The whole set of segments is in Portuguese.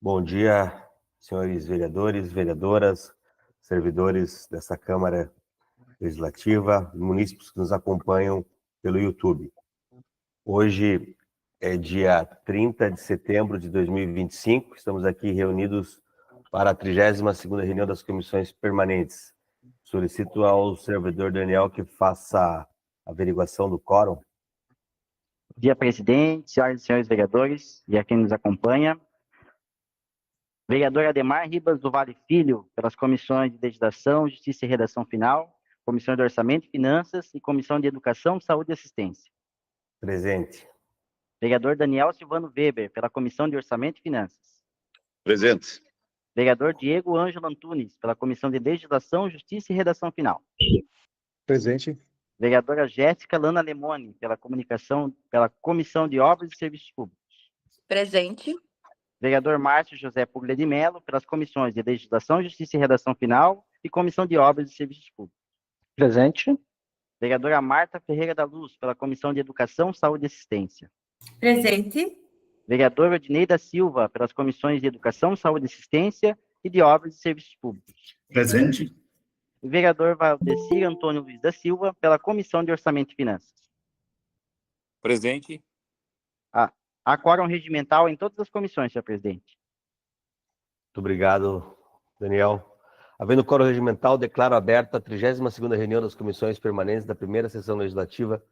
Bom dia, senhores vereadores, vereadoras, servidores dessa Câmara Legislativa, munícipes que nos acompanham pelo YouTube. Hoje é dia 30 de setembro de 2025, estamos aqui reunidos para a 32ª reunião das comissões permanentes. Solicito ao servidor Daniel que faça a averiguação do quórum. Bom dia, presidente, senhoras e senhores vereadores e a quem nos acompanha. Vereador Ademar Ribas do Vale Filho, pelas comissões de Legislação, Justiça e Redação Final, Comissão de Orçamento e Finanças e Comissão de Educação, Saúde e Assistência. Presente. Vereador Daniel Silvano Weber, pela Comissão de Orçamento e Finanças. Presente. Vereador Diego Ângelo Antunes, pela Comissão de Legislação, Justiça e Redação Final. Presente. Vereadora Jéssica Lana Lemone, pela Comissão de Obras e Serviços Públicos. Presente. Vereador Márcio José Puglia de Mello, pelas comissões de Legislação, Justiça e Redação Final e Comissão de Obras e Serviços Públicos. Presente. Vereadora Marta Ferreira da Luz, pela Comissão de Educação, Saúde e Assistência. Presente. Vereador Odinei da Silva, pelas comissões de Educação, Saúde e Assistência e de Obras e Serviços Públicos. Presente. Vereador Valdecir Antônio Luiz da Silva, pela Comissão de Orçamento e Finanças. Presente. Há quórum regimental em todas as comissões, senhor presidente. Muito obrigado, Daniel. Havendo quórum regimental, declaro aberta a 32ª reunião das comissões permanentes da primeira sessão legislativa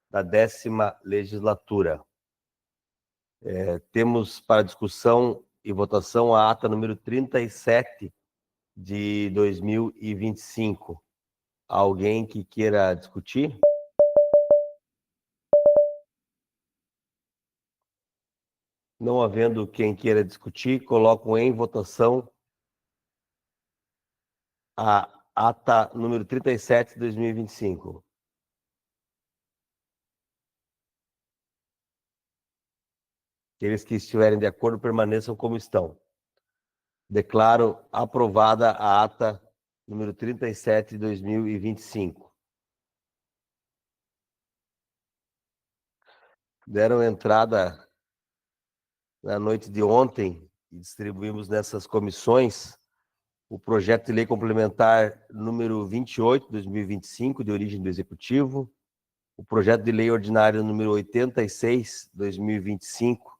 da 10ª legislatura. Temos para discussão e votação a ata número 37 de 2025. Alguém que queira discutir? Não havendo quem queira discutir, coloco em votação a ata número 37 de 2025. Aqueles que estiverem de acordo permaneçam como estão. Declaro aprovada a ata número 37 de 2025. Deram entrada na noite de ontem e distribuímos nessas comissões o projeto de lei complementar número 28 de 2025, de origem do Executivo, o projeto de lei ordinário número 86 de 2025,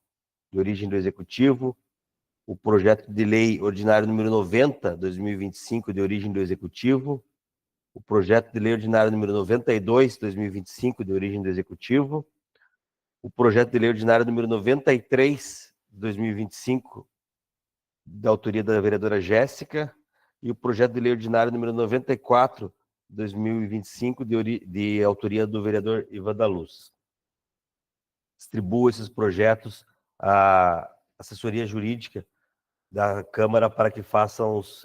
de origem do Executivo, o projeto de lei ordinário número 90 de 2025, de origem do Executivo, o projeto de lei ordinário número 92 de 2025, de origem do Executivo, o projeto de lei ordinário número 93 de 2025, da autoria da vereadora Jéssica, e o projeto de lei ordinário número 94 de 2025, de autoria do vereador Ivan da Luz. Distribuo esses projetos à assessoria jurídica da Câmara para que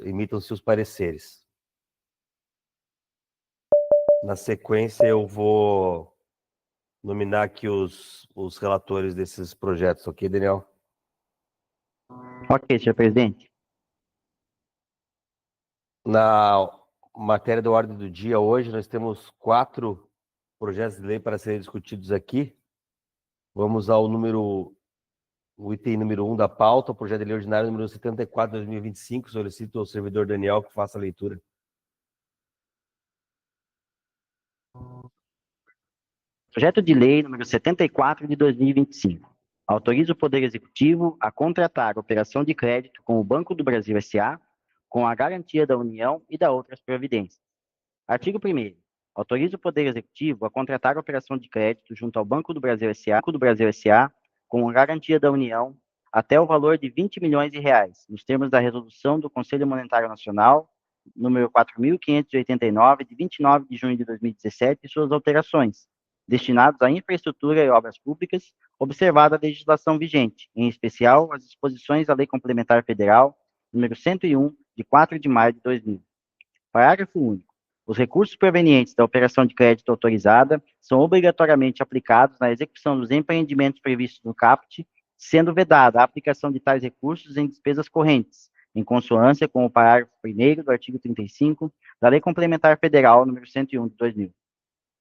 emitam seus pareceres. Na sequência, eu vou nominar aqui os relatores desses projetos, ok, Daniel? Ok, senhor presidente. Na matéria da ordem do dia, hoje, nós temos 4 projetos de lei para serem discutidos aqui. Vamos ao item número 1 da pauta, o projeto de lei ordinário número 74 de 2025. Solicito ao servidor Daniel que faça a leitura. Projeto de lei número 74 de 2025. Autoriza o Poder Executivo a contratar operação de crédito com o Banco do Brasil S.A., com a garantia da União e da outras providências. Artigo 1º. Autoriza o Poder Executivo a contratar operação de crédito junto ao Banco do Brasil S.A., com a garantia da União, até o valor de R$ 20 milhões, nos termos da Resolução do Conselho Monetário Nacional, número 4.589, de 29 de junho de 2017, e suas alterações, destinados à infraestrutura e obras públicas, observada a legislação vigente, em especial as disposições da Lei Complementar Federal, número 101, de 4 de maio de 2000. Parágrafo único. Os recursos provenientes da operação de crédito autorizada são obrigatoriamente aplicados na execução dos empreendimentos previstos no CAPT, sendo vedada a aplicação de tais recursos em despesas correntes, em consonância com o parágrafo 1º do artigo 35 da Lei Complementar Federal número 101 de 2000.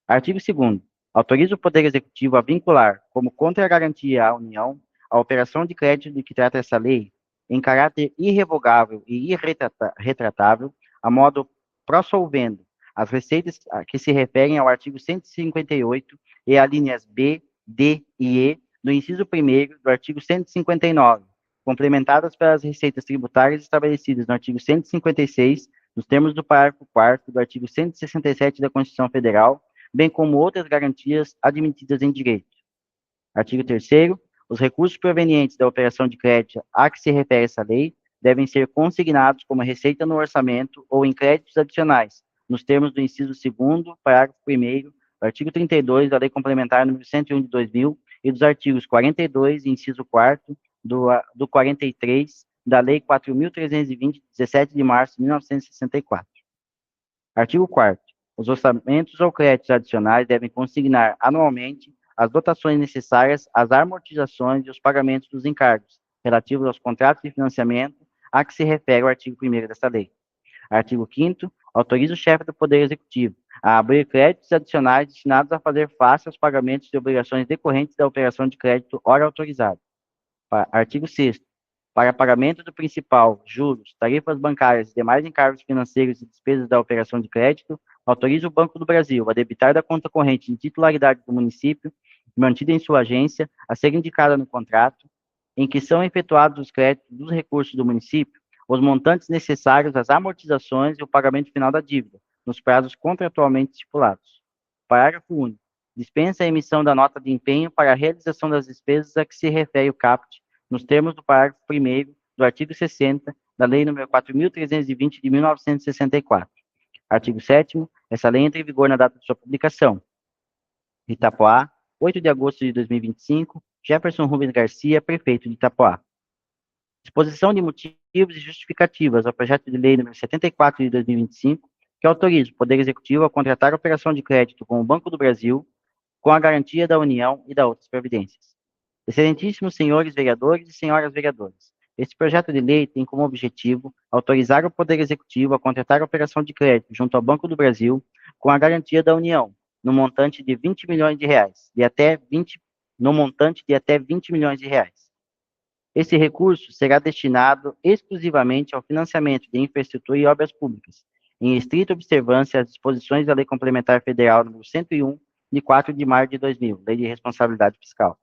Artigo 2º. Autoriza o Poder Executivo a vincular, como contra-garantia à União, a operação de crédito de que trata essa lei, em caráter irrevogável e irretratável, a modo prossolvendo as receitas que se referem ao artigo 158 e a linhas B, D e E do inciso 1º do artigo 159, complementadas pelas receitas tributárias estabelecidas no artigo 156, nos termos do parágrafo 4º do artigo 167 da Constituição Federal, bem como outras garantias admitidas em direito. Artigo 3º, os recursos provenientes da operação de crédito a que se refere essa lei devem ser consignados como receita no orçamento ou em créditos adicionais, nos termos do inciso 2º, parágrafo 1º, do artigo 32 da Lei Complementar número 101 de 2000 e dos artigos 42, inciso 4º, do 43 da Lei 4.320, de 17 de março de 1964. Artigo 4º. Os orçamentos ou créditos adicionais devem consignar anualmente as dotações necessárias às amortizações e os pagamentos dos encargos relativos aos contratos de financiamento a que se refere o artigo 1º desta lei. Artigo 5º. Autoriza o chefe do Poder Executivo a abrir créditos adicionais destinados a fazer face aos pagamentos de obrigações decorrentes da operação de crédito ora autorizada. Artigo 6º. Para pagamento do principal, juros, tarifas bancárias e demais encargos financeiros e despesas da operação de crédito, autoriza o Banco do Brasil a debitar da conta corrente de titularidade do município, mantida em sua agência, a ser indicada no contrato, em que são efetuados os créditos dos recursos do município, os montantes necessários às amortizações e o pagamento final da dívida, nos prazos contratualmente estipulados. Parágrafo único. Dispensa a emissão da nota de empenho para a realização das despesas a que se refere o caput, nos termos do parágrafo 1º do artigo 60 da Lei nº 4.320 de 1964. Artigo 7º. Essa lei entra em vigor na data de sua publicação. Itapoá, 8 de agosto de 2025, Jefferson Rubens Garcia, prefeito de Itapoá. Disposição de motivos e justificativas ao projeto de lei nº 74 de 2025, que autoriza o Poder Executivo a contratar operação de crédito com o Banco do Brasil, com a garantia da União e da outras providências. Excelentíssimos senhores vereadores e senhoras vereadoras, este projeto de lei tem como objetivo autorizar o Poder Executivo a contratar operação de crédito junto ao Banco do Brasil com a garantia da União, no montante de 20 milhões de reais, no montante de até 20 milhões de reais. Esse recurso será destinado exclusivamente ao financiamento de infraestrutura e obras públicas, em estrita observância às disposições da Lei Complementar Federal nº 101, de 4 de maio de 2000, Lei de Responsabilidade Fiscal.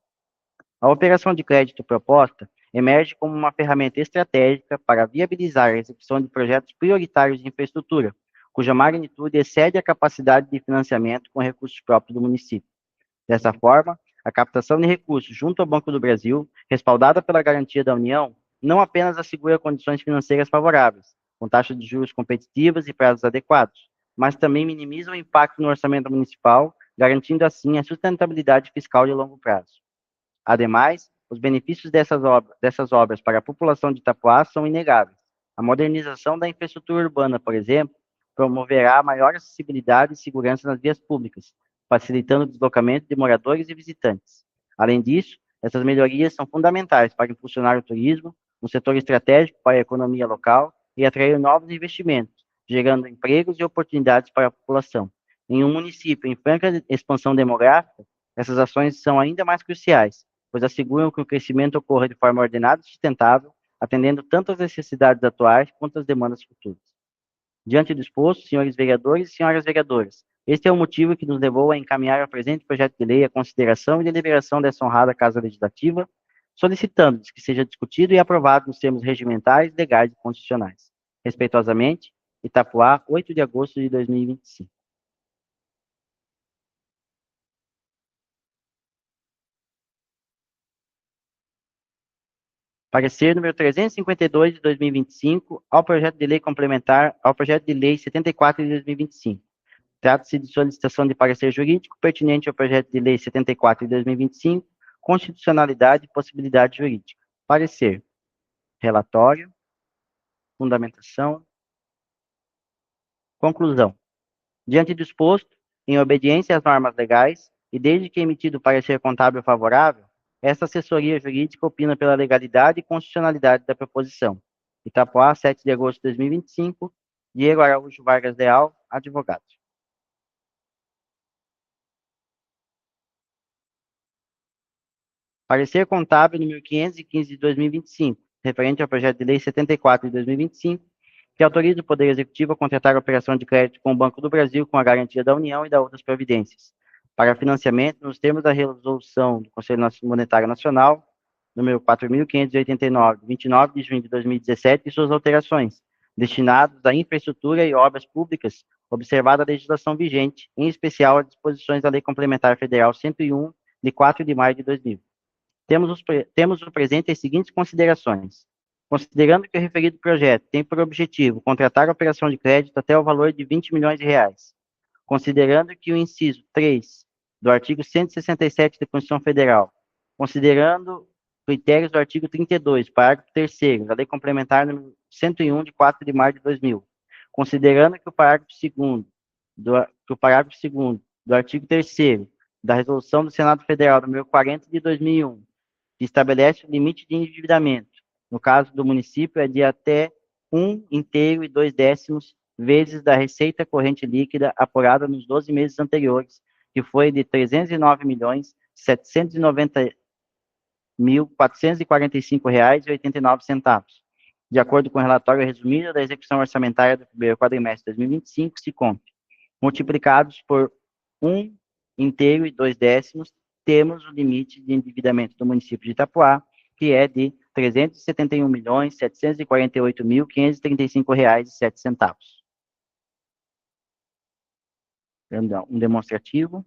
A operação de crédito proposta emerge como uma ferramenta estratégica para viabilizar a execução de projetos prioritários de infraestrutura, cuja magnitude excede a capacidade de financiamento com recursos próprios do município. Dessa forma, a captação de recursos junto ao Banco do Brasil, respaldada pela garantia da União, não apenas assegura condições financeiras favoráveis, com taxas de juros competitivas e prazos adequados, mas também minimiza o impacto no orçamento municipal, garantindo assim a sustentabilidade fiscal de longo prazo. Ademais, os benefícios dessas obras para a população de Itapoá são inegáveis. A modernização da infraestrutura urbana, por exemplo, promoverá maior acessibilidade e segurança nas vias públicas, facilitando o deslocamento de moradores e visitantes. Além disso, essas melhorias são fundamentais para impulsionar o turismo, um setor estratégico para a economia local, e atrair novos investimentos, gerando empregos e oportunidades para a população. Em um município em franca expansão demográfica, essas ações são ainda mais cruciais, pois asseguram que o crescimento ocorra de forma ordenada e sustentável, atendendo tanto às necessidades atuais quanto às demandas futuras. Diante do exposto, senhores vereadores e senhoras vereadoras, este é o motivo que nos levou a encaminhar o presente projeto de lei à consideração e deliberação dessa honrada Casa Legislativa, solicitando-lhes que seja discutido e aprovado nos termos regimentais, legais e constitucionais. Respeitosamente, Itapoá, 8 de agosto de 2025. Parecer número 352 de 2025 ao projeto de lei complementar ao projeto de lei 74 de 2025. Trata-se de solicitação de parecer jurídico pertinente ao projeto de lei 74 de 2025, constitucionalidade e possibilidade jurídica. Parecer. Relatório. Fundamentação. Conclusão. Diante do exposto, em obediência às normas legais, e desde que emitido o parecer contábil favorável, esta assessoria jurídica opina pela legalidade e constitucionalidade da proposição. Itapoá, 7 de agosto de 2025, Diego Araújo Vargas Leal, advogado. Parecer contábil número 515 de 2025, referente ao projeto de lei 74 de 2025, que autoriza o Poder Executivo a contratar a operação de crédito com o Banco do Brasil com a garantia da União e da outras providências, para financiamento nos termos da resolução do Conselho Monetário Nacional, número 4.589, 29 de junho de 2017, e suas alterações, destinados à infraestrutura e obras públicas, observada a legislação vigente, em especial as disposições da Lei Complementar Federal 101, de 4 de maio de 2000. Temos no presente as seguintes considerações. Considerando que o referido projeto tem por objetivo contratar a operação de crédito até o valor de 20 milhões de reais, considerando que o inciso 3 do artigo 167 da Constituição Federal, considerando critérios do artigo 32, parágrafo 3º da Lei Complementar número 101, de 4 de março de 2000, considerando que o parágrafo 2º do artigo 3º da Resolução do Senado Federal número 40 de 2001, que estabelece o limite de endividamento, no caso do município, é de até 1/2 vezes da receita corrente líquida apurada nos 12 meses anteriores, que foi de R$ 309.790.445,89, de acordo com o relatório resumido da execução orçamentária do primeiro quadrimestre de 2025, se compre, multiplicados por 1/2, temos o limite de endividamento do município de Itapoá, que é de R$ 371.748.535,07. Um demonstrativo.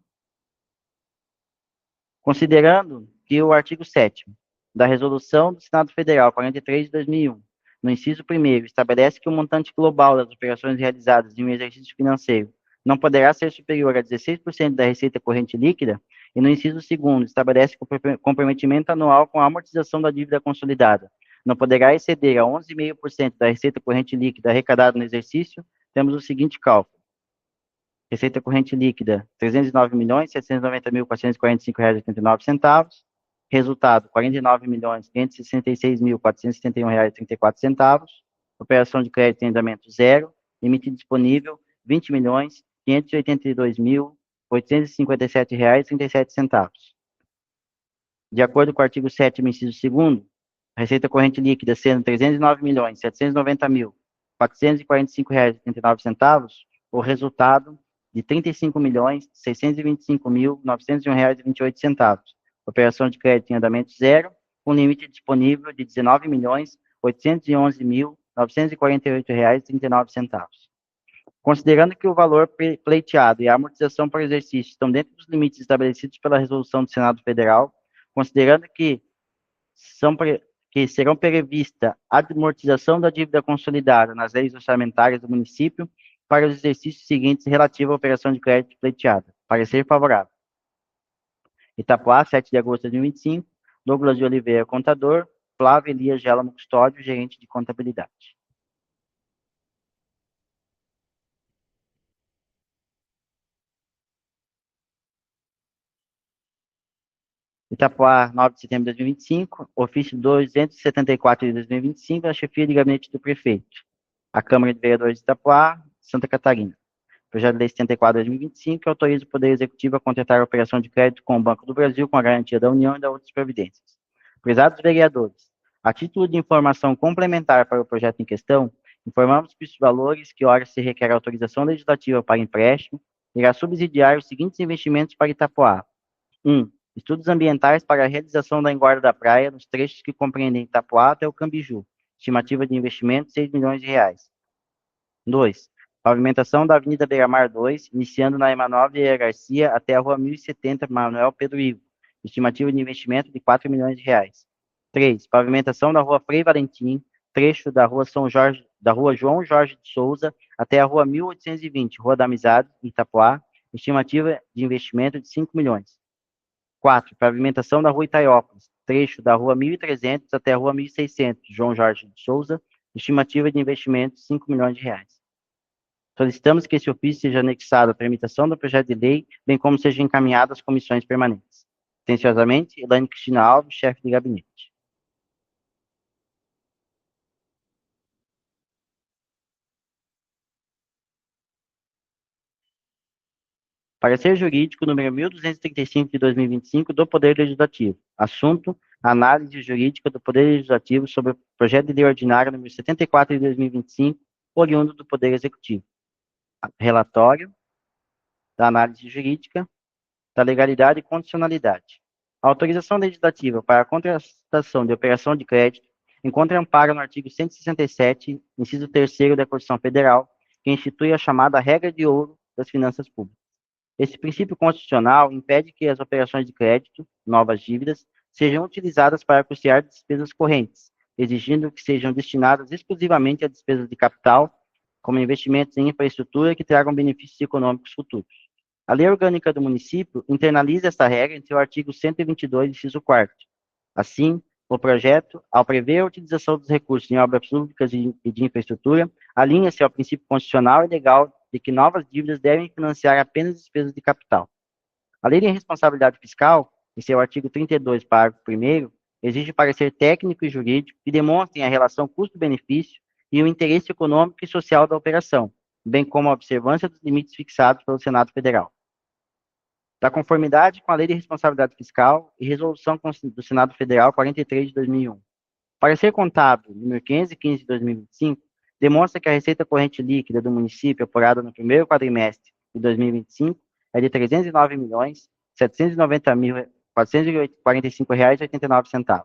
Considerando que o artigo 7º da Resolução do Senado Federal 43 de 2001, no inciso 1º, estabelece que o montante global das operações realizadas em um exercício financeiro não poderá ser superior a 16% da receita corrente líquida, e no inciso 2º, estabelece que o comprometimento anual com a amortização da dívida consolidada não poderá exceder a 11,5% da receita corrente líquida arrecadada no exercício, temos o seguinte cálculo. Receita corrente líquida, R$ 309.790.445,89. Resultado, R$ 49.566.471,34. Operação de crédito em andamento zero. Limite disponível, R$ 20.582.857,37. De acordo com o artigo 7º, inciso 2º, receita corrente líquida sendo R$ 309.790.445,89, o resultado de R$ 35.625.901,28. Operação de crédito em andamento zero, com limite disponível de R$ 19.811.948,39. Considerando que o valor pleiteado e a amortização por exercício estão dentro dos limites estabelecidos pela Resolução do Senado Federal, considerando que serão prevista a amortização da dívida consolidada nas leis orçamentárias do município para os exercícios seguintes relativos à operação de crédito pleiteada. Parecer favorável. Itapoá, 7 de agosto de 2025, Douglas de Oliveira, contador, Flávio Elias Gelamo Custódio, gerente de contabilidade. Itapoá, 9 de setembro de 2025, ofício 274 de 2025, a chefia de gabinete do prefeito. A Câmara de Vereadores de Itapoá, Santa Catarina. Projeto de Lei 74 de 2025, que autoriza o Poder Executivo a contratar a operação de crédito com o Banco do Brasil com a garantia da União e das outras providências. Prezados vereadores, a título de informação complementar para o projeto em questão, informamos que os valores que ora se requer autorização legislativa para empréstimo irá subsidiar os seguintes investimentos para Itapoá. 1. Estudos ambientais para a realização da engorda da praia nos trechos que compreendem Itapoá até o Cambiju. Estimativa de investimento, R$ 6 milhões. 2. Pavimentação da Avenida Beira-Mar 2, iniciando na Emanuel Vieira Garcia até a Rua 1070, Manuel Pedro Ivo. Estimativa de investimento de R$ 4 milhões. 3. Pavimentação da Rua Frei Valentim, trecho da Rua João Jorge de Souza até a Rua 1820, Rua da Amizade, Itapoá. Estimativa de investimento de R$ 5 milhões. 4. Pavimentação da Rua Itaiópolis, trecho da Rua 1300 até a Rua 1600, João Jorge de Souza. Estimativa de investimento de R$ 5 milhões. Solicitamos que esse ofício seja anexado à tramitação do projeto de lei, bem como seja encaminhado às comissões permanentes. Atenciosamente, Elaine Cristina Alves, chefe de gabinete. Parecer jurídico número 1235 de 2025 do Poder Legislativo. Assunto: análise jurídica do Poder Legislativo sobre o projeto de lei ordinária número 74 de 2025, oriundo do Poder Executivo. Relatório da análise jurídica da legalidade e condicionalidade. A autorização legislativa para a contratação de operação de crédito encontra amparo no artigo 167, inciso 3º da Constituição Federal, que institui a chamada regra de ouro das finanças públicas. Esse princípio constitucional impede que as operações de crédito, novas dívidas, sejam utilizadas para custear despesas correntes, exigindo que sejam destinadas exclusivamente a despesas de capital, como investimentos em infraestrutura que tragam benefícios econômicos futuros. A Lei Orgânica do Município internaliza esta regra em seu artigo 122, inciso 4º. Assim, o projeto, ao prever a utilização dos recursos em obras públicas e de infraestrutura, alinha-se ao princípio constitucional e legal de que novas dívidas devem financiar apenas despesas de capital. A Lei de Responsabilidade Fiscal, em seu artigo 32, parágrafo 1º, exige parecer técnico e jurídico que demonstrem a relação custo-benefício e o interesse econômico e social da operação, bem como a observância dos limites fixados pelo Senado Federal. Da conformidade com a Lei de Responsabilidade Fiscal e Resolução do Senado Federal 43 de 2001. Parecer contábil número 515 de 2025 demonstra que a receita corrente líquida do município apurada no primeiro quadrimestre de 2025 é de R$ 309.790.445,89.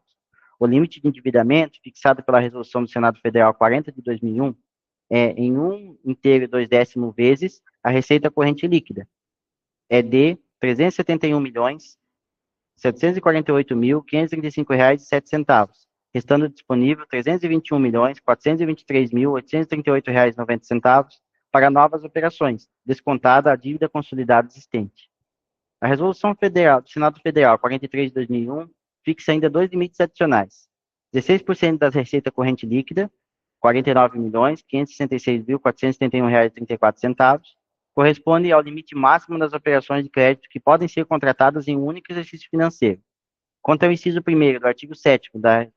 O limite de endividamento fixado pela Resolução do Senado Federal 40 de 2001 é em 1/2 vezes a receita corrente líquida, é de R$ 371.748.535,07, restando disponível R$ 321.423.838,90 para novas operações, descontada a dívida consolidada existente. A Resolução Federal do Senado Federal 43 de 2001 fixa ainda dois limites adicionais: 16% da receita corrente líquida, R$ 49.566.471,34, corresponde ao limite máximo das operações de crédito que podem ser contratadas em um único exercício financeiro. Quanto ao inciso 1º do artigo 7º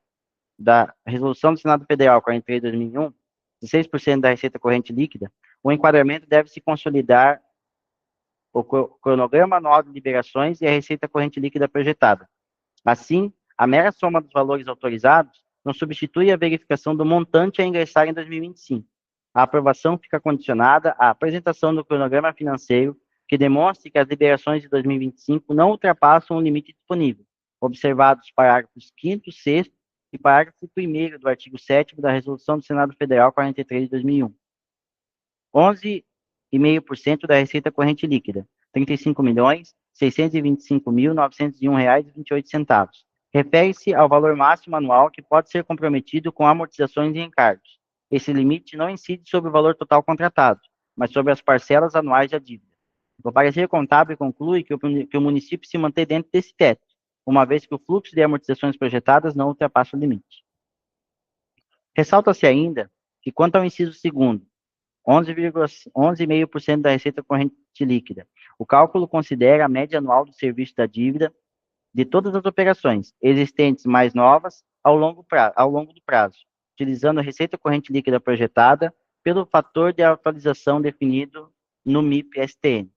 da Resolução do Senado Federal 43 de 2001, 16% da receita corrente líquida, o enquadramento deve se consolidar o cronograma anual de liberações e a receita corrente líquida projetada. Assim, a mera soma dos valores autorizados não substitui a verificação do montante a ingressar em 2025. A aprovação fica condicionada à apresentação do cronograma financeiro que demonstre que as liberações de 2025 não ultrapassam o limite disponível, observados os parágrafos 5º, 6º e parágrafo 1º do artigo 7º da Resolução do Senado Federal 43 de 2001. 11,5% da receita corrente líquida, R$ 35.625.901,28. Refere-se ao valor máximo anual que pode ser comprometido com amortizações e encargos. Esse limite não incide sobre o valor total contratado, mas sobre as parcelas anuais da dívida. O parecer contábil conclui que o município se mantém dentro desse teto, uma vez que o fluxo de amortizações projetadas não ultrapassa o limite. Ressalta-se ainda que, quanto ao inciso 2º, 11,5% da receita corrente líquida, o cálculo considera a média anual do serviço da dívida de todas as operações existentes mais novas ao longo do prazo, utilizando a receita corrente líquida projetada pelo fator de atualização definido no MIP-STN.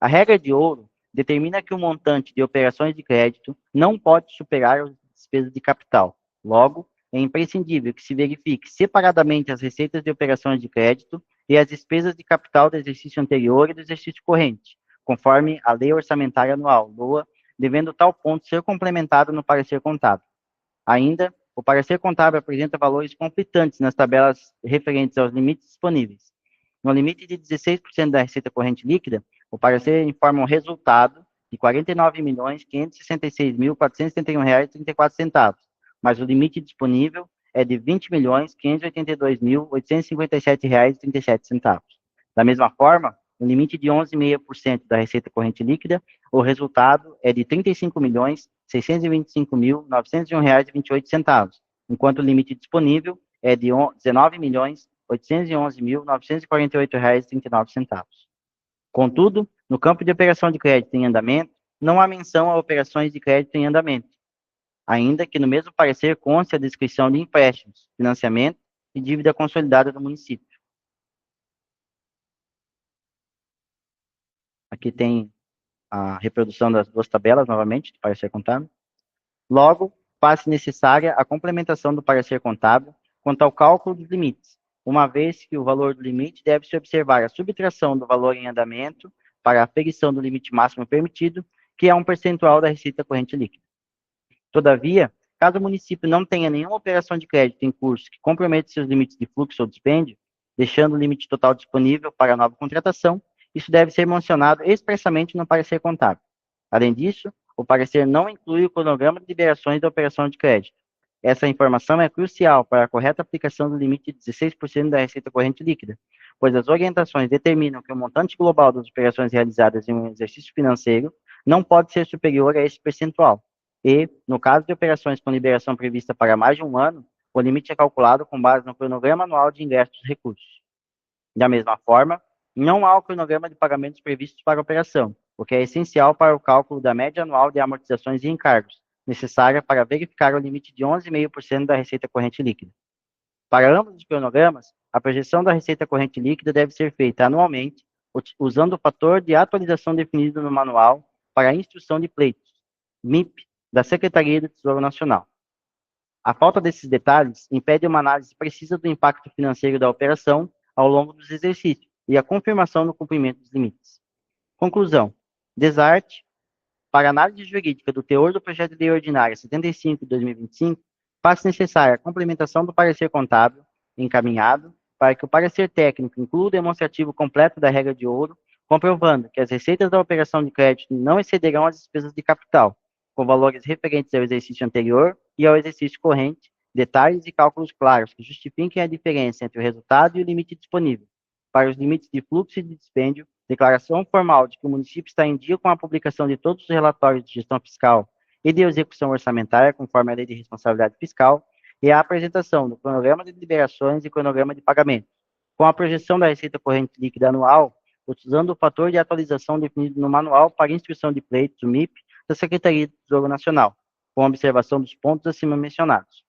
A regra de ouro determina que o montante de operações de crédito não pode superar as despesas de capital. Logo, é imprescindível que se verifique separadamente as receitas de operações de crédito e as despesas de capital do exercício anterior e do exercício corrente, conforme a Lei Orçamentária Anual, LOA, devendo tal ponto ser complementado no parecer contábil. Ainda, o parecer contábil apresenta valores conflitantes nas tabelas referentes aos limites disponíveis. No limite de 16% da receita corrente líquida, o parecer informa um resultado de R$ 49.566.471,34, mas o limite disponível é de R$ 20.582.857,37. Da mesma forma, no limite de 11,5% da receita corrente líquida, o resultado é de R$ 35.625.901,28, enquanto o limite disponível é de R$ 19.811.948,39. Contudo, no campo de operação de crédito em andamento, não há menção a operações de crédito em andamento, ainda que no mesmo parecer conste a descrição de empréstimos, financiamento e dívida consolidada do município. Aqui tem a reprodução das duas tabelas, novamente, do parecer contábil. Logo, faz-se necessária a complementação do parecer contábil quanto ao cálculo dos limites, uma vez que o valor do limite deve-se observar a subtração do valor em andamento para a aferição do limite máximo permitido, que é um percentual da receita corrente líquida. Todavia, caso o município não tenha nenhuma operação de crédito em curso que comprometa seus limites de fluxo ou dispêndio, deixando o limite total disponível para a nova contratação, isso deve ser mencionado expressamente no parecer contábil. Além disso, o parecer não inclui o cronograma de liberações da operação de crédito. Essa informação é crucial para a correta aplicação do limite de 16% da receita corrente líquida, pois as orientações determinam que o montante global das operações realizadas em um exercício financeiro não pode ser superior a esse percentual. E, no caso de operações com liberação prevista para mais de um ano, o limite é calculado com base no cronograma anual de ingresso dos recursos. Da mesma forma, não há o cronograma de pagamentos previstos para a operação, o que é essencial para o cálculo da média anual de amortizações e encargos, necessária para verificar o limite de 11,5% da receita corrente líquida. Para ambos os cronogramas, a projeção da receita corrente líquida deve ser feita anualmente, usando o fator de atualização definido no manual para a instrução de pleitos, MIP, da Secretaria do Tesouro Nacional. A falta desses detalhes impede uma análise precisa do impacto financeiro da operação ao longo dos exercícios e a confirmação do cumprimento dos limites. Conclusão. Desarte, para análise jurídica do teor do projeto de lei ordinária 75 de 2025, faz necessária a complementação do parecer contábil encaminhado para que o parecer técnico inclua o demonstrativo completo da regra de ouro, comprovando que as receitas da operação de crédito não excederão as despesas de capital, com valores referentes ao exercício anterior e ao exercício corrente, detalhes e cálculos claros que justifiquem a diferença entre o resultado e o limite disponível. Para os limites de fluxo e de dispêndio, declaração formal de que o município está em dia com a publicação de todos os relatórios de gestão fiscal e de execução orçamentária, conforme a Lei de Responsabilidade Fiscal, e a apresentação do cronograma de liberações e cronograma de pagamento, com a projeção da receita corrente líquida anual, utilizando o fator de atualização definido no manual para instrução de pleitos, o MIP, da Secretaria do Tesouro Nacional, com observação dos pontos acima mencionados.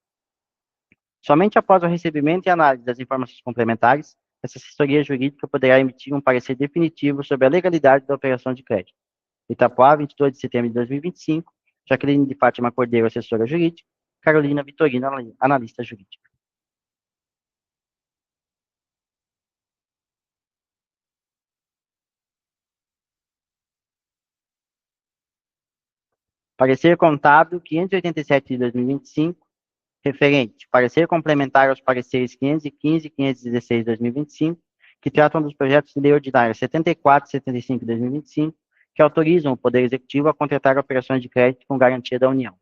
Somente após o recebimento e análise das informações complementares, essa assessoria jurídica poderá emitir um parecer definitivo sobre a legalidade da operação de crédito. Itapuá, 22 de setembro de 2025, Jaqueline de Fátima Cordeiro, assessora jurídica, Carolina Vitorino, analista jurídica. Parecer contábil 587 de 2025, referente, parecer complementar aos pareceres 515 e 516 de 2025, que tratam dos projetos de lei ordinária 74 e 75 de 2025, que autorizam o Poder Executivo a contratar operações de crédito com garantia da União.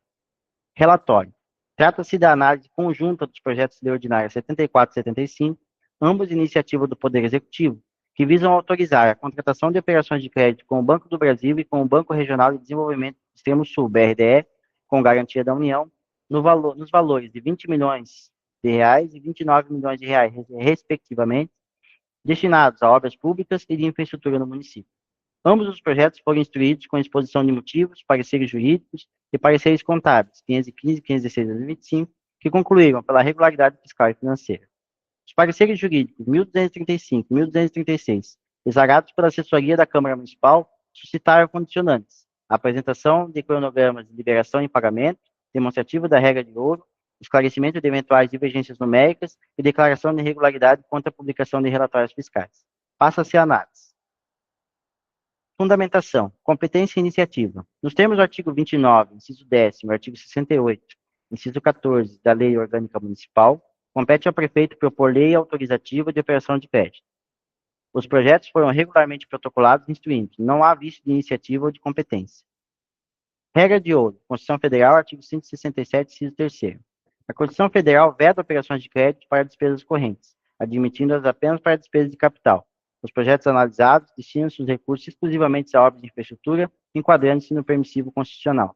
Relatório. Trata-se da análise conjunta dos projetos de lei ordinária 74 e 75, ambos iniciativa do Poder Executivo, que visam autorizar a contratação de operações de crédito com o Banco do Brasil e com o Banco Regional de Desenvolvimento do Extremo Sul, BRDE, com garantia da União, nos valores de 20 milhões de reais e 29 milhões de reais, respectivamente, destinados a obras públicas e de infraestrutura no município. Ambos os projetos foram instruídos com exposição de motivos, pareceres jurídicos e pareceres contábeis, 515 e 516 de 2025, que concluíram pela regularidade fiscal e financeira. Os pareceres jurídicos 1235 e 1236, exarados pela assessoria da Câmara Municipal, suscitaram condicionantes: a apresentação de cronogramas de liberação e pagamento, demonstrativo da regra de ouro, esclarecimento de eventuais divergências numéricas e declaração de irregularidade quanto à publicação de relatórios fiscais. Passa-se a análise. Fundamentação, competência e iniciativa. Nos termos do artigo 29, inciso 10º, artigo 68, inciso 14 da Lei Orgânica Municipal, compete ao prefeito propor lei autorizativa de operação de crédito. Os projetos foram regularmente protocolados e instruídos. Não há vício de iniciativa ou de competência. Regra de ouro. Constituição Federal, artigo 167, inciso 3º. A Constituição Federal veda operações de crédito para despesas correntes, admitindo-as apenas para despesas de capital. Os projetos analisados destinam-se os recursos exclusivamente a obras de infraestrutura, enquadrando-se no permissivo constitucional.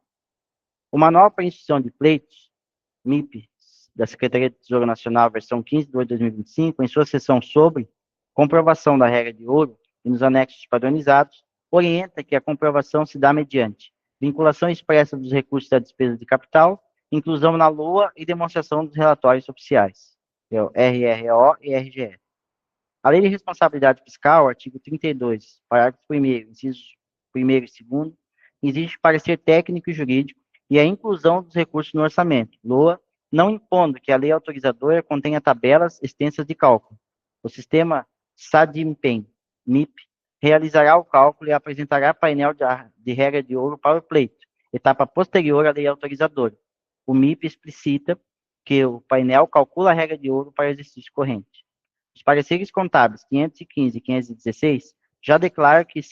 O Manual para Instrução de Pleitos, MIP, da Secretaria do Tesouro Nacional, versão 15 de 2025, em sua seção sobre comprovação da regra de ouro e nos anexos padronizados, orienta que a comprovação se dá mediante vinculação expressa dos recursos da despesa de capital, inclusão na LOA e demonstração dos relatórios oficiais, RRO e RGE. A Lei de Responsabilidade Fiscal, artigo 32, parágrafo 1º, incisos 1º e 2º, exige parecer técnico e jurídico e a inclusão dos recursos no orçamento, LOA, não impondo que a lei autorizadora contenha tabelas extensas de cálculo. O sistema SADIMPEM, MIP, realizará o cálculo e apresentará painel de regra de ouro para o pleito, etapa posterior à lei autorizadora. O MIP explicita que o painel calcula a regra de ouro para exercício corrente. Os pareceres contábeis 515 e 516 já declaram que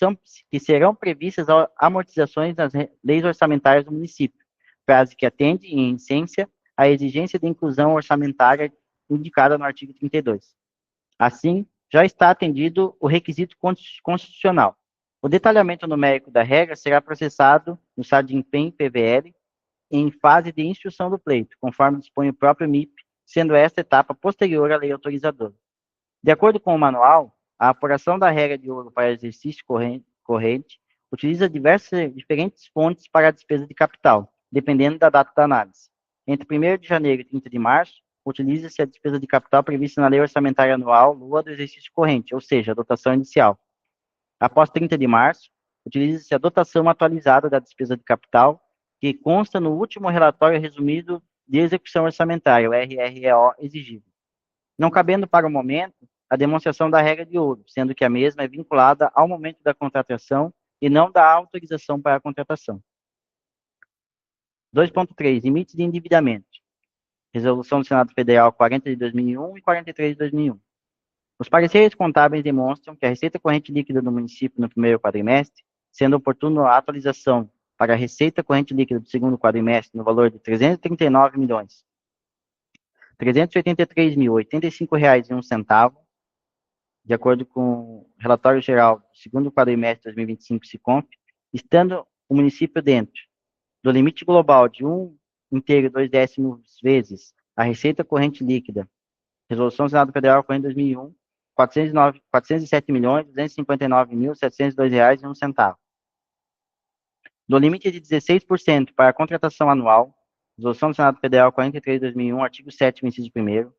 serão previstas amortizações nas leis orçamentárias do município, frase que atende, em essência, à exigência de inclusão orçamentária indicada no artigo 32. Assim, já está atendido o requisito constitucional. O detalhamento numérico da regra será processado no SADIMPEM PVL em fase de instrução do pleito, conforme dispõe o próprio MIP, sendo esta etapa posterior à lei autorizadora. De acordo com o manual, a apuração da regra de ouro para exercício corrente utiliza diferentes fontes para a despesa de capital, dependendo da data da análise. Entre 1º de janeiro e 30 de março, utiliza-se a despesa de capital prevista na Lei Orçamentária Anual LOA do exercício corrente, ou seja, a dotação inicial. Após 30 de março, utiliza-se a dotação atualizada da despesa de capital, que consta no último relatório resumido de execução orçamentária, o RREO exigível. Não cabendo para o momento a demonstração da regra de ouro, sendo que a mesma é vinculada ao momento da contratação e não da autorização para a contratação. 2.3. Limites de endividamento. Resolução do Senado Federal 40 de 2001 e 43 de 2001. Os pareceres contábeis demonstram que a receita corrente líquida do município no primeiro quadrimestre, sendo oportuna a atualização para a receita corrente líquida do segundo quadrimestre no valor de R$ 339.383.085,01, de acordo com o relatório geral do segundo quadrimestre de 2025, SICOMP, estando o município dentro do limite global de 1,2 vezes a receita corrente líquida, Resolução do Senado Federal 40 de 2001, R$ 407.259.702,01. Do limite de 16% para a contratação anual, Resolução do Senado Federal 43 de 2001, artigo 7º, inciso 1º.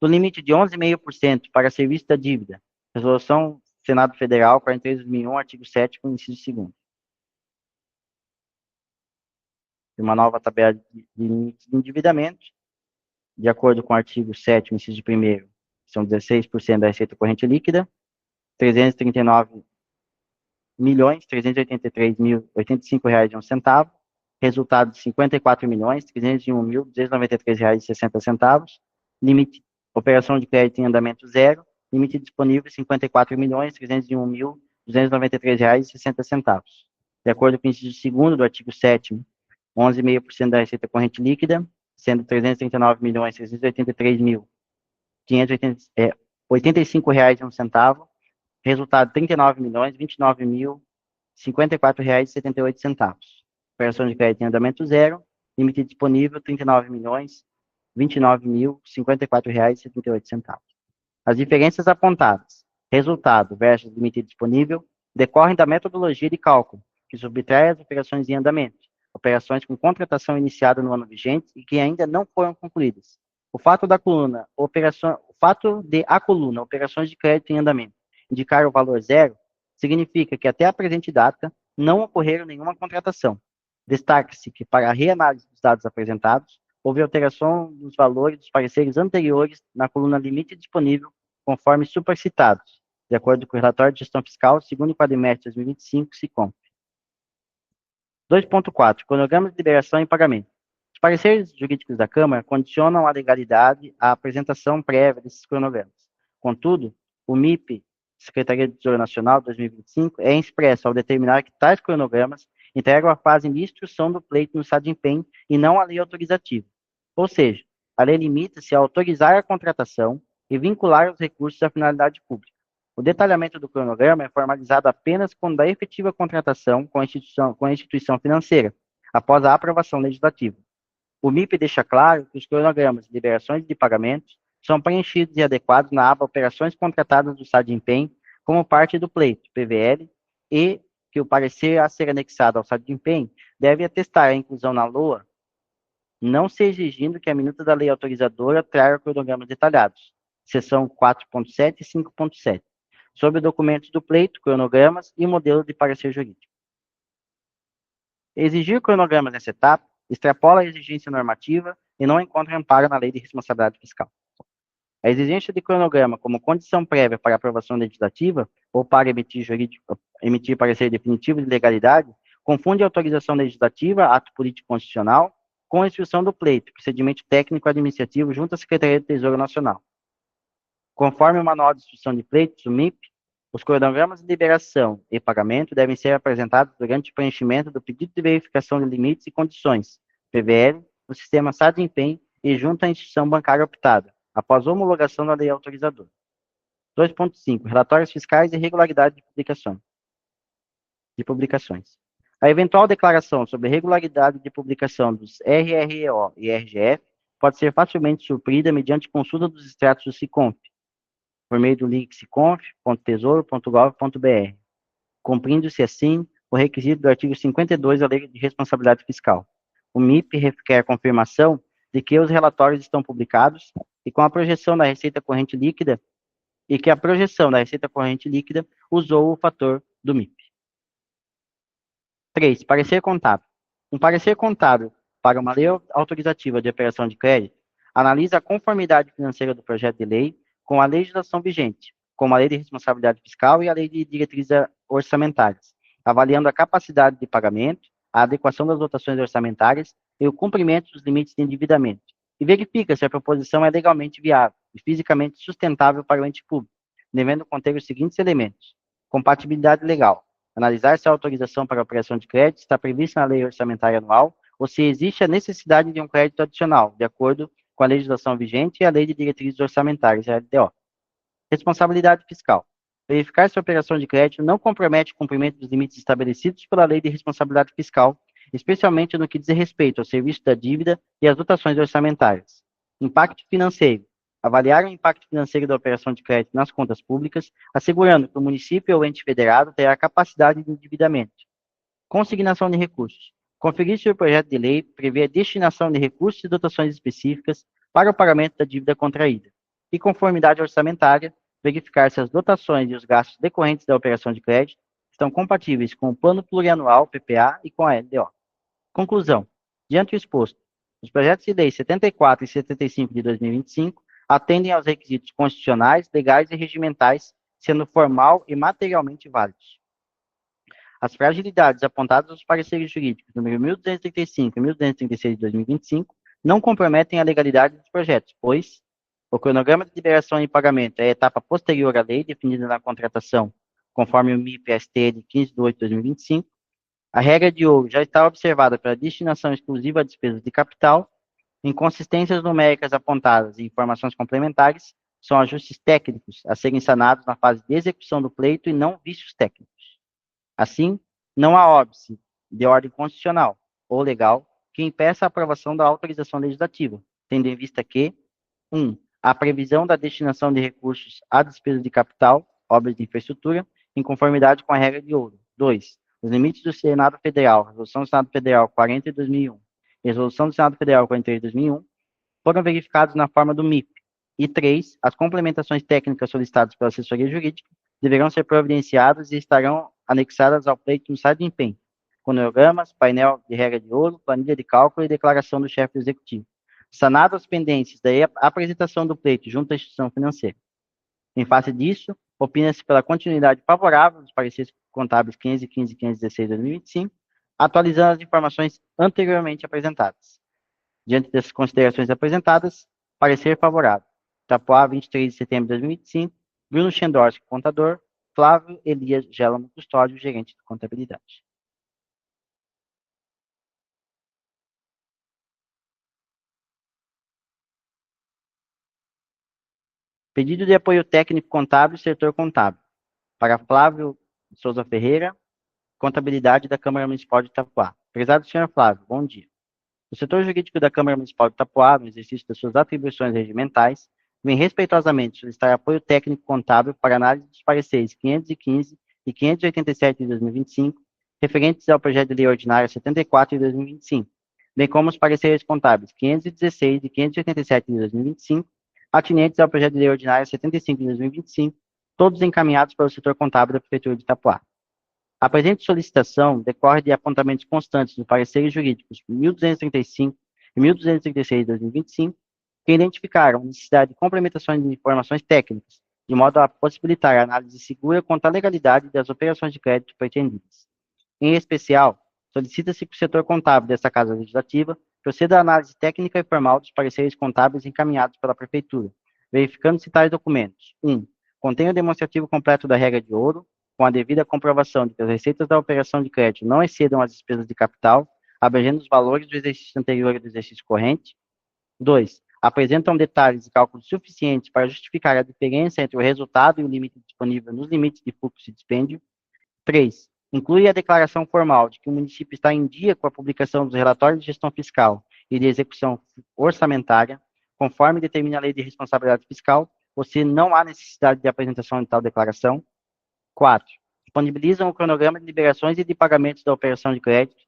Do limite de 11,5% para serviço da dívida, Resolução Senado Federal 43 de 2001, artigo 7º, inciso 2º. Uma nova tabela de limites de endividamento, de acordo com o artigo 7º, inciso 1º, são 16% da receita corrente líquida, R$ 339.383.085,01, resultado de R$ 54.301.293,60, limite operação de crédito em andamento zero, limite disponível R$ 54.301.293,60. De acordo com o inciso 2º do artigo 7º, 11,5% da receita corrente líquida, sendo R$ 339.383.585,01, resultado R$ 39.029.054,78. Operação de crédito em andamento zero, limite disponível R$ 39.029.054,78. As diferenças apontadas, resultado versus limite disponível, decorrem da metodologia de cálculo, que subtrai as operações em andamento, operações com contratação iniciada no ano vigente e que ainda não foram concluídas. O fato de a coluna operações de crédito em andamento indicar o valor zero, significa que até a presente data não ocorreram nenhuma contratação. Destaca-se que para a reanálise dos dados apresentados, houve alteração dos valores dos pareceres anteriores na coluna limite disponível, conforme supercitados, de acordo com o relatório de gestão fiscal, segundo quadrimestre de 2025, SICOMP. 2.4. Cronogramas de liberação e pagamento. Os pareceres jurídicos da Câmara condicionam a legalidade à apresentação prévia desses cronogramas. Contudo, o MIP, Secretaria do Tesouro Nacional 2025, é expresso ao determinar que tais cronogramas integram a fase de instrução do pleito no SADIMPEM e não a lei autorizativa. Ou seja, a lei limita-se a autorizar a contratação e vincular os recursos à finalidade pública. O detalhamento do cronograma é formalizado apenas quando a efetiva contratação com a instituição financeira, após a aprovação legislativa. O MIP deixa claro que os cronogramas de liberações de pagamentos são preenchidos e adequados na aba Operações Contratadas do SADIMPEM como parte do pleito, PVL, e que o parecer a ser anexado ao SADIMPEM deve atestar a inclusão na LOA, não se exigindo que a minuta da lei autorizadora traga cronogramas detalhados, seção 4.7 e 5.7, sobre documentos do pleito, cronogramas e modelo de parecer jurídico. Exigir cronogramas nessa etapa extrapola a exigência normativa e não encontra amparo na Lei de Responsabilidade Fiscal. A exigência de cronograma como condição prévia para aprovação legislativa ou para emitir parecer definitivo de legalidade confunde a autorização legislativa, ato político constitucional, com a instrução do pleito, procedimento técnico administrativo junto à Secretaria do Tesouro Nacional. Conforme o Manual de Instrução de Pleitos, o MIP, os cronogramas de liberação e pagamento devem ser apresentados durante o preenchimento do pedido de verificação de limites e condições, PVL, no sistema SADIMPEM e junto à instituição bancária optada, após homologação da lei autorizadora. 2.5. Relatórios fiscais e regularidade de publicações. A eventual declaração sobre regularidade de publicação dos RREO e RGF pode ser facilmente suprida mediante consulta dos extratos do SICONF, por meio do link siconf.tesouro.gov.br, cumprindo-se assim o requisito do artigo 52 da Lei de Responsabilidade Fiscal. O MIP requer confirmação de que os relatórios estão publicados e com a projeção da receita corrente líquida e que a projeção da receita corrente líquida usou o fator do MIP. 3. Parecer contábil. Um parecer contábil para uma lei autorizativa de operação de crédito analisa a conformidade financeira do projeto de lei com a legislação vigente, como a Lei de Responsabilidade Fiscal e a Lei de Diretrizes Orçamentárias, avaliando a capacidade de pagamento, a adequação das dotações orçamentárias e o cumprimento dos limites de endividamento, e verifica se a proposição é legalmente viável e fisicamente sustentável para o ente público, devendo conter os seguintes elementos: compatibilidade legal, analisar se a autorização para a operação de crédito está prevista na Lei Orçamentária Anual ou se existe a necessidade de um crédito adicional, de acordo com a legislação vigente e a Lei de Diretrizes Orçamentárias, a LDO. Responsabilidade fiscal. Verificar se a operação de crédito não compromete o cumprimento dos limites estabelecidos pela Lei de Responsabilidade Fiscal, especialmente no que diz respeito ao serviço da dívida e às dotações orçamentárias. Impacto financeiro. Avaliar o impacto financeiro da operação de crédito nas contas públicas, assegurando que o município ou ente federado terá capacidade de endividamento. Consignação de recursos. Conferir se o projeto de lei prevê a destinação de recursos e dotações específicas para o pagamento da dívida contraída. E conformidade orçamentária, verificar se as dotações e os gastos decorrentes da operação de crédito estão compatíveis com o Plano Plurianual, PPA, e com a LDO. Conclusão. Diante do exposto, os projetos de lei 74 e 75 de 2025 atendem aos requisitos constitucionais, legais e regimentais, sendo formal e materialmente válidos. As fragilidades apontadas nos pareceres jurídicos número 1235 e 1236 de 2025 não comprometem a legalidade dos projetos, pois o cronograma de liberação e pagamento é a etapa posterior à lei definida na contratação, conforme o MIP-ST de 15 de 8 de 2025. A regra de ouro já está observada para a destinação exclusiva a despesas de capital. Inconsistências numéricas apontadas e informações complementares são ajustes técnicos a serem sanados na fase de execução do pleito e não vícios técnicos. Assim, não há óbice de ordem constitucional ou legal que impeça a aprovação da autorização legislativa, tendo em vista que 1. A previsão da destinação de recursos a despesas de capital, obras de infraestrutura, em conformidade com a regra de ouro. 2. Os limites do Senado Federal, Resolução do Senado Federal 40 de 2001 e Resolução do Senado Federal 43 de 2001, foram verificados na forma do MIP. E 3. As complementações técnicas solicitadas pela assessoria jurídica deverão ser providenciadas e estarão anexadas ao pleito no SADIMPEM, cronogramas, painel de regra de ouro, planilha de cálculo e declaração do chefe do executivo. Sanado as pendências da apresentação do pleito junto à instituição financeira. Em face disso, opina-se pela continuidade favorável dos pareceres contábeis 515 e 516 de 2025, atualizando as informações anteriormente apresentadas. Diante dessas considerações apresentadas, parecer favorável. Itapuá, 23 de setembro de 2025, Bruno Schendorski, contador, Flávio Elias Gelamo Custódio, gerente de contabilidade. Pedido de apoio técnico contábil e setor contábil. Para Flávio Souza Ferreira, contabilidade da Câmara Municipal de Itapuá. Prezado senhor Flávio, bom dia. O setor jurídico da Câmara Municipal de Itapuá, no exercício das suas atribuições regimentais, vem respeitosamente solicitar apoio técnico contábil para análise dos pareceres 515 e 587 de 2025, referentes ao projeto de lei ordinária 74 de 2025, bem como os pareceres contábeis 516 e 587 de 2025, atinentes ao projeto de lei ordinária 75 de 2025, todos encaminhados pelo setor contábil da Prefeitura de Itapuá. A presente solicitação decorre de apontamentos constantes dos pareceres jurídicos 1235 e 1236 de 2025, que identificaram a necessidade de complementações de informações técnicas, de modo a possibilitar a análise segura quanto à legalidade das operações de crédito pretendidas. Em especial, solicita-se que o setor contábil desta Casa Legislativa proceda à análise técnica e formal dos pareceres contábeis encaminhados pela Prefeitura, verificando se tais documentos: 1. Contém o demonstrativo completo da regra de ouro, com a devida comprovação de que as receitas da operação de crédito não excedam as despesas de capital, abrangendo os valores do exercício anterior e do exercício corrente. 2. Apresentam detalhes e cálculos suficientes para justificar a diferença entre o resultado e o limite disponível nos limites de fluxo e dispêndio. 3. Inclui a declaração formal de que o município está em dia com a publicação dos relatórios de gestão fiscal e de execução orçamentária, conforme determina a Lei de Responsabilidade Fiscal, ou se não há necessidade de apresentação de tal declaração. 4. Disponibilizam o cronograma de liberações e de pagamentos da operação de crédito,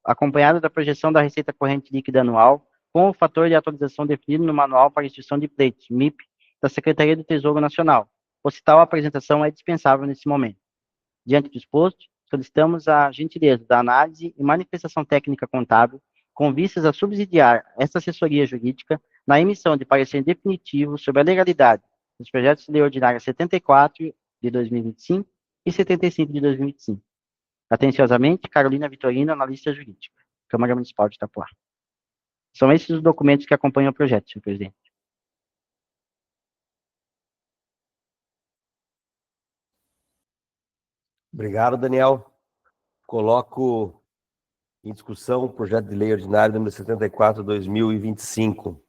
acompanhado da projeção da receita corrente líquida anual, com o fator de atualização definido no Manual para Instituição de Pleitos, MIP, da Secretaria do Tesouro Nacional, ou se tal apresentação é dispensável nesse momento. Diante do exposto, solicitamos a gentileza da análise e manifestação técnica contábil, com vistas a subsidiar esta assessoria jurídica na emissão de parecer definitivo sobre a legalidade dos projetos de lei ordinária 74 de 2025 e 75 de 2025. Atenciosamente, Carolina Vitorino, analista jurídica, Câmara Municipal de Itapoá. São esses os documentos que acompanham o projeto, senhor presidente. Obrigado, Daniel. Coloco em discussão o projeto de lei ordinário número 74, 2025.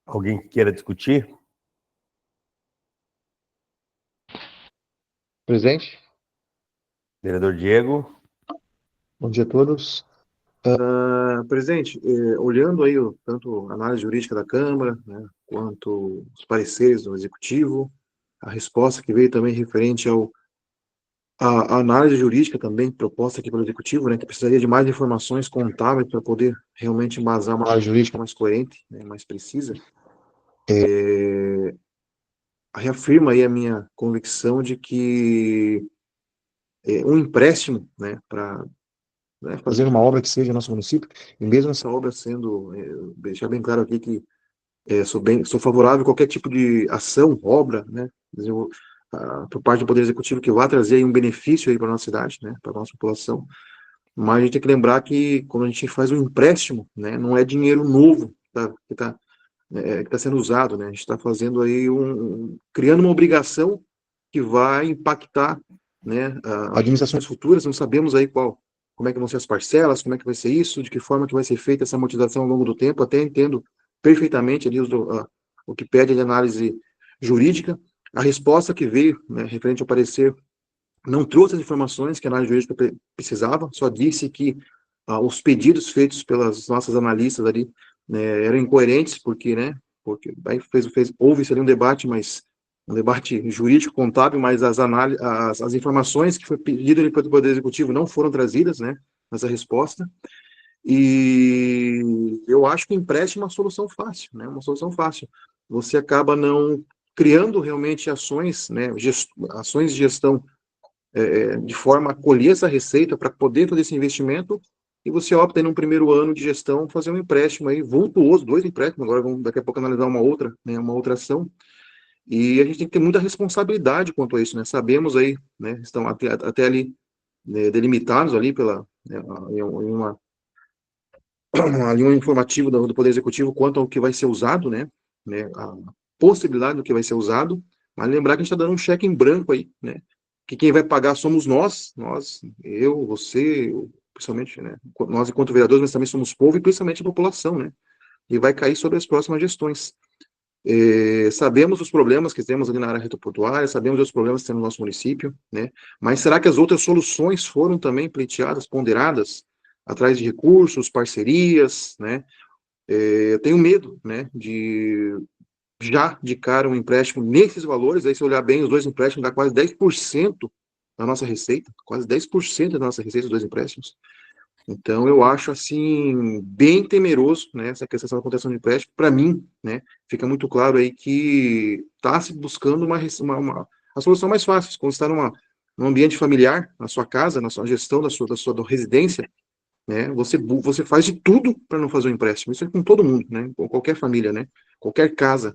Alguém que queira discutir? Presente. Vereador Diego. Bom dia a todos. Presidente, olhando aí tanto a análise jurídica da Câmara, né, quanto os pareceres do Executivo, a resposta que veio também referente a análise jurídica também proposta aqui pelo Executivo, né, que precisaria de mais informações contábeis para poder realmente embasar uma análise jurídica mais coerente, né, mais precisa, reafirma aí a minha convicção de que um empréstimo, né, para fazer uma obra que seja nosso município, e mesmo essa obra sendo, deixar bem claro aqui que sou favorável a qualquer tipo de ação, obra, né, por parte do Poder Executivo que vá trazer aí um benefício aí para a nossa cidade, né, para a nossa população, mas a gente tem que lembrar que quando a gente faz um empréstimo, né, não é dinheiro novo que está sendo usado, né, a gente está fazendo aí criando uma obrigação que vai impactar, né, administrações futuras, não sabemos aí como é que vão ser as parcelas, como é que vai ser isso, de que forma que vai ser feita essa amortização ao longo do tempo, até entendo perfeitamente ali o que pede de análise jurídica. A resposta que veio, né, referente ao parecer, não trouxe as informações que a análise jurídica precisava, só disse que os pedidos feitos pelas nossas analistas ali, né, eram incoerentes, porque aí houve-se ali um debate, mas um debate jurídico, contábil, mas as informações que foi pedido pelo Poder Executivo não foram trazidas, né, nessa resposta. E eu acho que empréstimo é uma solução fácil, né, uma solução fácil. Você acaba não criando realmente ações, né, ações de gestão de forma a colher essa receita para poder fazer esse investimento, e você opta em um primeiro ano de gestão fazer um empréstimo aí vultuoso, 2 empréstimos, agora vamos daqui a pouco analisar uma outra, né, uma outra ação. E a gente tem que ter muita responsabilidade quanto a isso, né? Sabemos aí, né? Estão até ali, né, delimitados ali ali um informativo do Poder Executivo quanto ao que vai ser usado, né? A possibilidade do que vai ser usado, mas lembrar que a gente está dando um cheque em branco aí, né? Que quem vai pagar somos nós, eu, você, principalmente, né? Nós enquanto vereadores, mas também somos povo e principalmente a população, né? E vai cair sobre as próximas gestões. Sabemos os problemas que temos ali na área retroportuária, sabemos os problemas que temos no nosso município, né? Mas será que as outras soluções foram também pleiteadas, ponderadas, atrás de recursos, parcerias, né? Eu tenho medo, né, de cara um empréstimo nesses valores, aí se olhar bem, os 2 empréstimos dá quase 10% da nossa receita, quase 10% da nossa receita, os 2 empréstimos. Então, eu acho, assim, bem temeroso, né, essa questão da contenção de empréstimo. Para mim, né, fica muito claro aí que está se buscando a solução mais fácil, quando está no ambiente familiar, na sua casa, na sua gestão da sua residência, né? Você faz de tudo para não fazer um empréstimo. Isso é com todo mundo, né? Com qualquer família, né? Qualquer casa,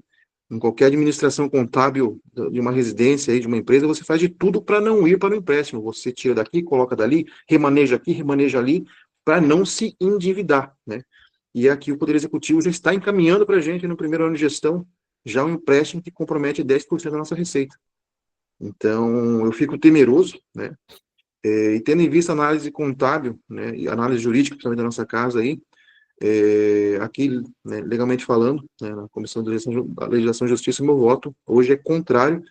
em qualquer administração contábil de uma residência aí, de uma empresa, você faz de tudo para não ir para o empréstimo. Você tira daqui, coloca dali, remaneja aqui, remaneja ali, para não se endividar, né? E aqui o Poder Executivo já está encaminhando para a gente, no primeiro ano de gestão, já um empréstimo que compromete 10% da nossa receita. Então, eu fico temeroso, né? E tendo em vista a análise contábil, né, e análise jurídica também da nossa casa aí, aqui, né, legalmente falando, né, na Comissão de Legislação e Justiça, meu voto hoje é contrário.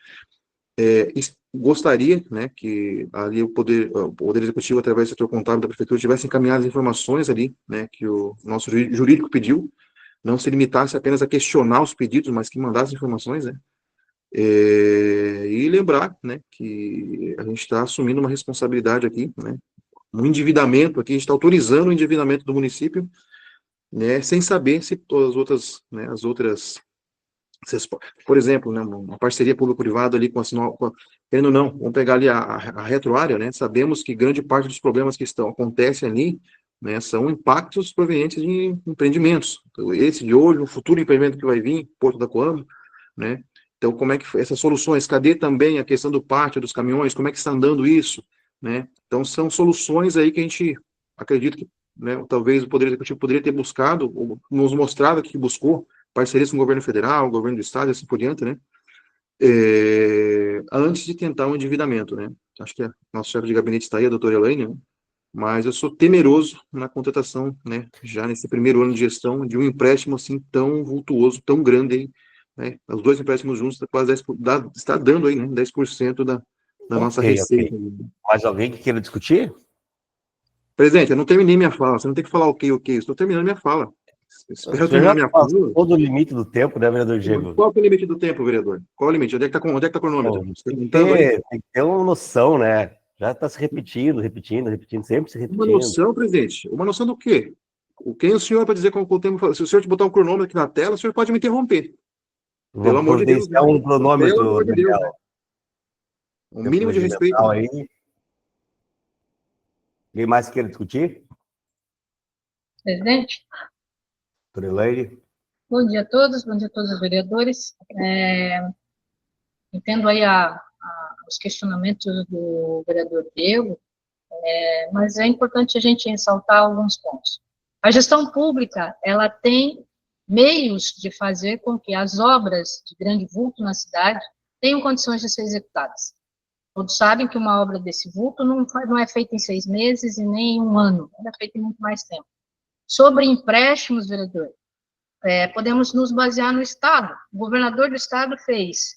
Gostaria, né, que ali o Poder Executivo, através do setor contábil da Prefeitura, tivesse encaminhado as informações ali, né, que o nosso jurídico pediu, não se limitasse apenas a questionar os pedidos, mas que mandasse informações, né, e lembrar, né, que a gente está assumindo uma responsabilidade aqui, né, um endividamento aqui, a gente está autorizando o endividamento do município, né, sem saber se todas as outras, né, por exemplo, né, uma parceria público-privada ali querendo ou não, vamos pegar ali a retroárea, né, sabemos que grande parte dos problemas que acontecem ali, né, são impactos provenientes de empreendimentos. Então, esse de hoje, o futuro empreendimento que vai vir, Porto da Coamo, né, então como é que essas soluções, cadê também a questão do pátio dos caminhões, como é que está andando isso, né, então são soluções aí que a gente acredita que, né, talvez o Poder Executivo poderia ter buscado, ou nos mostrado que buscou, parcerias com o governo federal, o governo do estado e assim por diante, né, antes de tentar um endividamento, né. Acho que a nossa chefe de gabinete está aí, a doutora Elaine, né, mas eu sou temeroso na contratação, né, já nesse primeiro ano de gestão, de um empréstimo assim tão vultuoso, tão grande aí, né, os dois empréstimos juntos quase 10%, está dando aí, né, 10% da nossa receita. Mais alguém que queira discutir? Presidente, eu não terminei minha fala, você não tem que falar ok, estou terminando minha fala. Espero eu terminar minha fala. Todo o limite do tempo, né, vereador Diego? Qual é o limite do tempo, vereador? Qual é o limite? Onde é que está o cronômetro? Tem que ter uma noção, né? Já está se repetindo, sempre se repetindo. Uma noção, presidente? Uma noção do quê? Quem é o senhor para dizer como o tempo? Se o senhor te botar um cronômetro aqui na tela, o senhor pode me interromper. Pelo amor de Deus. É um cronômetro, pelo amor de Deus, né? Um mínimo de respeito. Aí. Alguém mais queira discutir? Presidente, Doutora Elaine? bom dia a todos os vereadores. Entendo aí os questionamentos do vereador Diego, mas é importante a gente ressaltar alguns pontos. A gestão pública, ela tem meios de fazer com que as obras de grande vulto na cidade tenham condições de ser executadas. Todos sabem que uma obra desse vulto não é feita em 6 meses e nem em 1 ano, ela é feita em muito mais tempo. Sobre empréstimos, vereador, podemos nos basear no Estado. O governador do Estado fez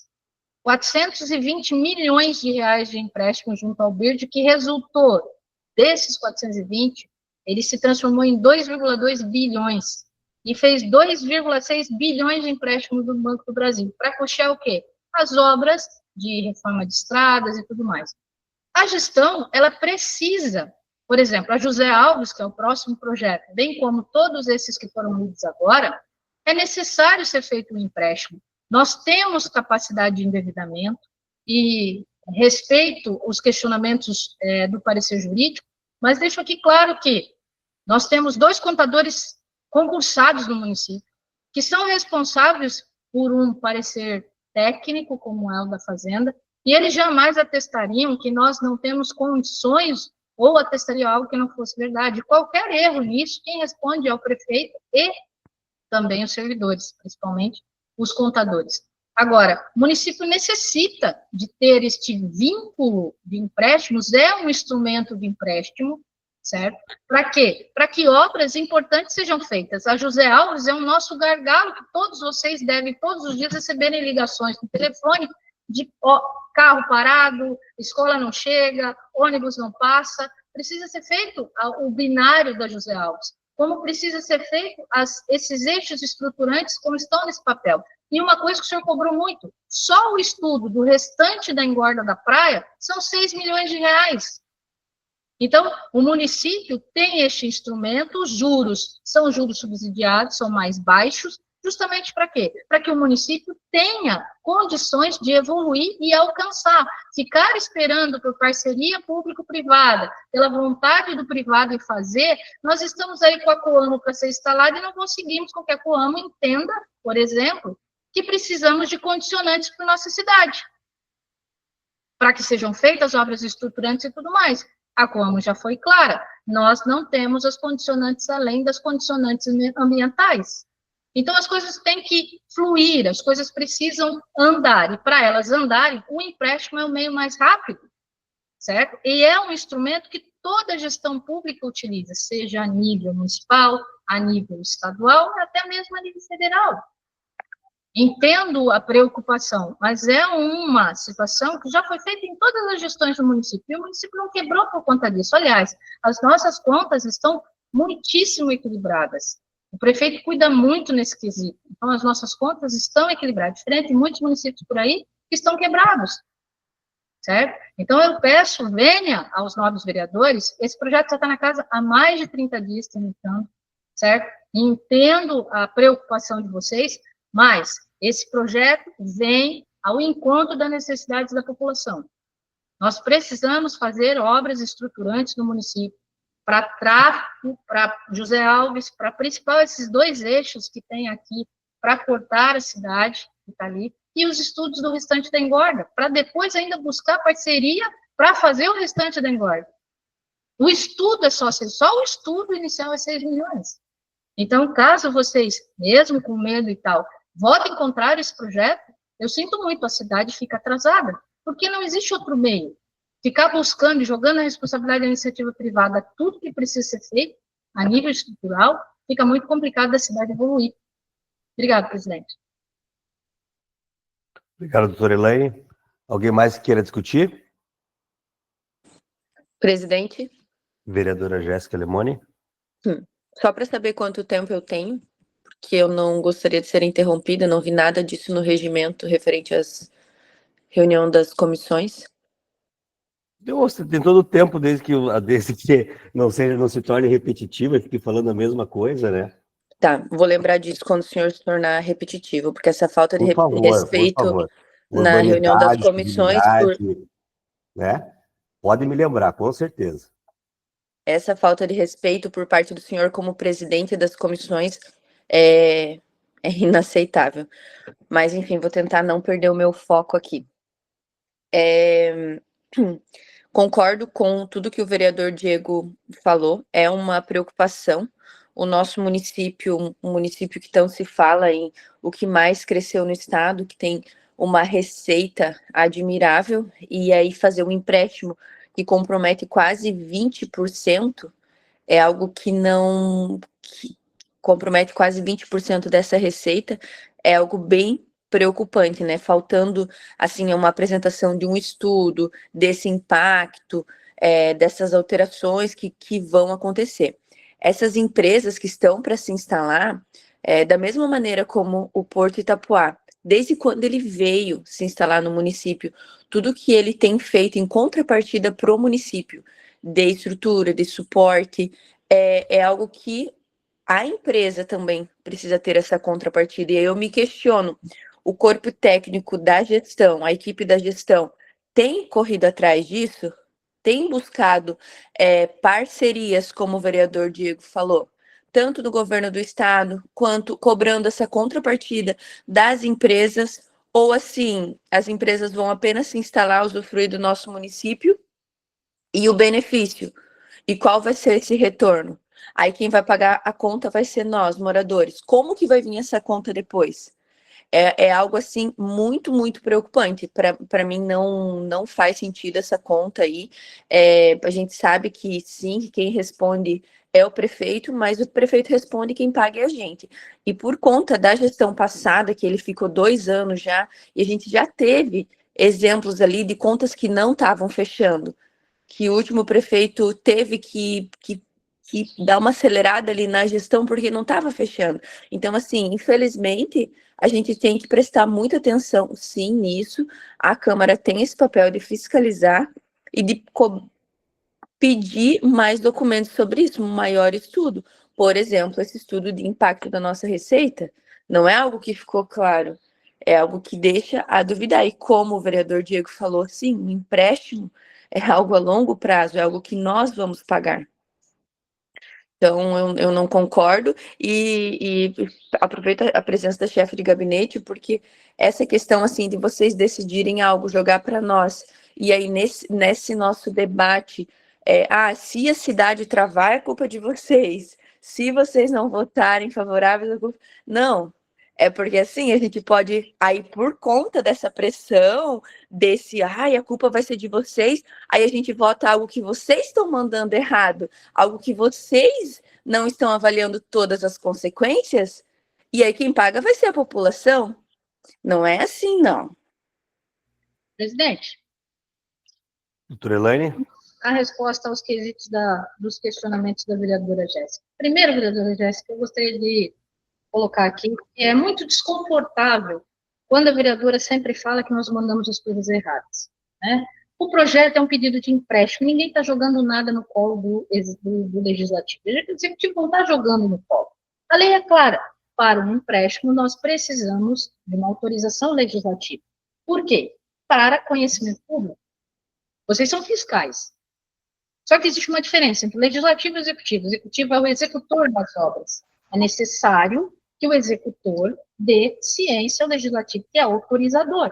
420 milhões de reais de empréstimo junto ao BIRD, que resultou desses 420, ele se transformou em 2,2 bilhões e fez 2,6 bilhões de empréstimos do Banco do Brasil. Para custear o quê? As obras de reforma de estradas e tudo mais. A gestão, ela precisa, por exemplo, a José Alves, que é o próximo projeto, bem como todos esses que foram lidos agora, é necessário ser feito um empréstimo. Nós temos capacidade de endividamento e respeito os questionamentos do parecer jurídico, mas deixo aqui claro que nós temos 2 contadores concursados no município, que são responsáveis por um parecer técnico, como é o da Fazenda, e eles jamais atestariam que nós não temos condições ou atestariam algo que não fosse verdade. Qualquer erro nisso, quem responde é o prefeito e também os servidores, principalmente os contadores. Agora, o município necessita de ter este vínculo de empréstimos, é um instrumento de empréstimo, certo? Para quê? Para que obras importantes sejam feitas. A José Alves é o nosso gargalo, que todos vocês devem, todos os dias, receberem ligações no telefone de carro parado, escola não chega, ônibus não passa. Precisa ser feito o binário da José Alves. Como precisa ser feito esses eixos estruturantes como estão nesse papel. E uma coisa que o senhor cobrou muito, só o estudo do restante da engorda da praia são 6 milhões de reais. Então, o município tem este instrumento, os juros são juros subsidiados, são mais baixos, justamente para quê? Para que o município tenha condições de evoluir e alcançar. Ficar esperando por parceria público-privada, pela vontade do privado em fazer, nós estamos aí com a Coamo para ser instalada e não conseguimos com que a Coamo entenda, por exemplo, que precisamos de condicionantes para nossa cidade, para que sejam feitas obras estruturantes e tudo mais. A Coamo já foi clara, nós não temos as condicionantes além das condicionantes ambientais. Então, as coisas têm que fluir, as coisas precisam andar, e para elas andarem, o empréstimo é o meio mais rápido, certo? E é um instrumento que toda gestão pública utiliza, seja a nível municipal, a nível estadual, até mesmo a nível federal. Entendo a preocupação, mas é uma situação que já foi feita em todas as gestões do município, e o município não quebrou por conta disso. Aliás, as nossas contas estão muitíssimo equilibradas. O prefeito cuida muito nesse quesito. Então, as nossas contas estão equilibradas, diferente de muitos municípios por aí que estão quebrados, certo? Então, eu peço, venha aos novos vereadores, esse projeto já está na casa há mais de 30 dias, tramitando, certo? Entendo a preocupação de vocês, mas esse projeto vem ao encontro das necessidades da população. Nós precisamos fazer obras estruturantes no município, para tráfego, para José Alves, para principal esses dois eixos que tem aqui, para cortar a cidade, que está ali, e os estudos do restante da engorda, para depois ainda buscar parceria para fazer o restante da engorda. O estudo é só o estudo inicial é 6 milhões. Então, caso vocês, mesmo com medo e tal, votem contrário a esse projeto, eu sinto muito, a cidade fica atrasada, porque não existe outro meio. Ficar buscando e jogando a responsabilidade da iniciativa privada, tudo que precisa ser feito, a nível estrutural, fica muito complicado da cidade evoluir. Obrigada, presidente. Obrigado, doutora Elaine. Alguém mais que queira discutir? Presidente, Vereadora Jéssica Lemoni. só para saber quanto tempo eu tenho, porque eu não gostaria de ser interrompida, não vi nada disso no regimento referente às reunião das comissões. Você tem todo o tempo desde que não se torne repetitiva, fique falando a mesma coisa, né? Tá, vou lembrar disso quando o senhor se tornar repetitivo, porque essa falta de Por favor, respeito por favor. na reunião das Urbanidade, comissões, né? Pode me lembrar, com certeza. essa falta de respeito por parte do senhor como presidente das comissões é inaceitável. Mas, enfim, vou tentar não perder o meu foco aqui. Concordo com tudo que o vereador Diego falou, é uma preocupação. O nosso município, um município que então se fala em o que mais cresceu no estado, que tem uma receita admirável, e aí fazer um empréstimo que compromete quase 20%, é algo que compromete quase 20% dessa receita, é algo bem preocupante, né? Faltando, assim, uma apresentação de um estudo, desse impacto, dessas alterações que vão acontecer. Essas empresas que estão para se instalar, da mesma maneira como o Porto Itapuá, desde quando ele veio se instalar no município, tudo que ele tem feito em contrapartida para o município, de estrutura, de suporte, é algo que a empresa também precisa ter essa contrapartida. E aí eu me questiono, o corpo técnico da gestão, a equipe da gestão, tem corrido atrás disso? Tem buscado parcerias, como o vereador Diego falou, tanto do governo do estado, quanto cobrando essa contrapartida das empresas, ou assim, as empresas vão apenas se instalar, usufruir do nosso município, e o benefício? E qual vai ser esse retorno? Aí quem vai pagar a conta vai ser nós, moradores. Como que vai vir essa conta depois? É algo, assim, muito, muito preocupante. Para mim, não faz sentido essa conta aí. A gente sabe que, sim, que quem responde é o prefeito, mas o prefeito responde quem paga é a gente. E por conta da gestão passada, que ele ficou 2 anos já, e a gente já teve exemplos ali de contas que não estavam fechando, que o último prefeito teve que dar uma acelerada ali na gestão porque não estava fechando. Então, assim, infelizmente, a gente tem que prestar muita atenção, sim, nisso. A Câmara tem esse papel de fiscalizar e de pedir mais documentos sobre isso, um maior estudo. Por exemplo, esse estudo de impacto da nossa receita, Não é algo que ficou claro, é algo que deixa a duvidar. E como o vereador Diego falou, sim, o empréstimo é algo a longo prazo, é algo que nós vamos pagar. Então, eu não concordo e aproveito a presença da chefe de gabinete, porque essa questão, assim, de vocês decidirem algo, jogar para nós, e aí nesse nosso debate, se a cidade travar, é culpa de vocês. Se vocês não votarem favoráveis, é culpa... Não, é porque assim, a gente pode, aí por conta dessa pressão, a culpa vai ser de vocês, aí a gente vota algo que vocês estão mandando errado, algo que vocês não estão avaliando todas as consequências, e aí quem paga vai ser a população. Não é assim, não. Presidente, Doutora Elaine? a resposta aos quesitos dos questionamentos da vereadora Jéssica. Primeiro, vereadora Jéssica, eu gostaria de colocar aqui, é muito desconfortável quando a vereadora sempre fala que nós mandamos as coisas erradas, né? O projeto é um pedido de empréstimo, ninguém está jogando nada no colo do legislativo. O executivo não está jogando no colo. A lei é clara, para um empréstimo nós precisamos de uma autorização legislativa. Por quê? Para conhecimento público. Vocês são fiscais. Só que existe uma diferença entre legislativo e executivo. O executivo é o executor das obras. É necessário que o executor dê ciência ao legislativo, que é autorizador.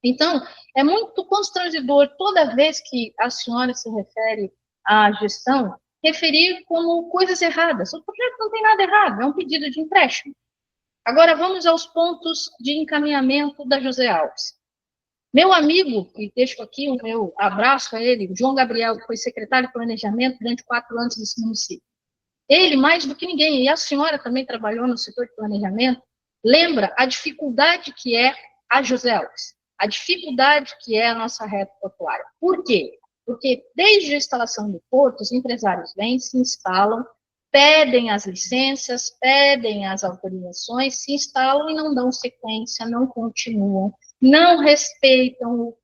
Então, é muito constrangedor toda vez que a senhora se refere à gestão, referir como coisas erradas. O projeto não tem nada errado, é um pedido de empréstimo. Agora, vamos aos pontos de encaminhamento da José Alves. Meu amigo, e deixo aqui o meu abraço a ele, João Gabriel, que foi secretário de Planejamento durante 4 anos desse município. Ele, mais do que ninguém, e a senhora também trabalhou no setor de planejamento, lembra a dificuldade que é a José Alves, a dificuldade que é a nossa reta portuária. Por quê? Porque desde a instalação do porto, os empresários vêm, se instalam, pedem as licenças, pedem as autorizações, se instalam e não dão sequência, não continuam, não respeitam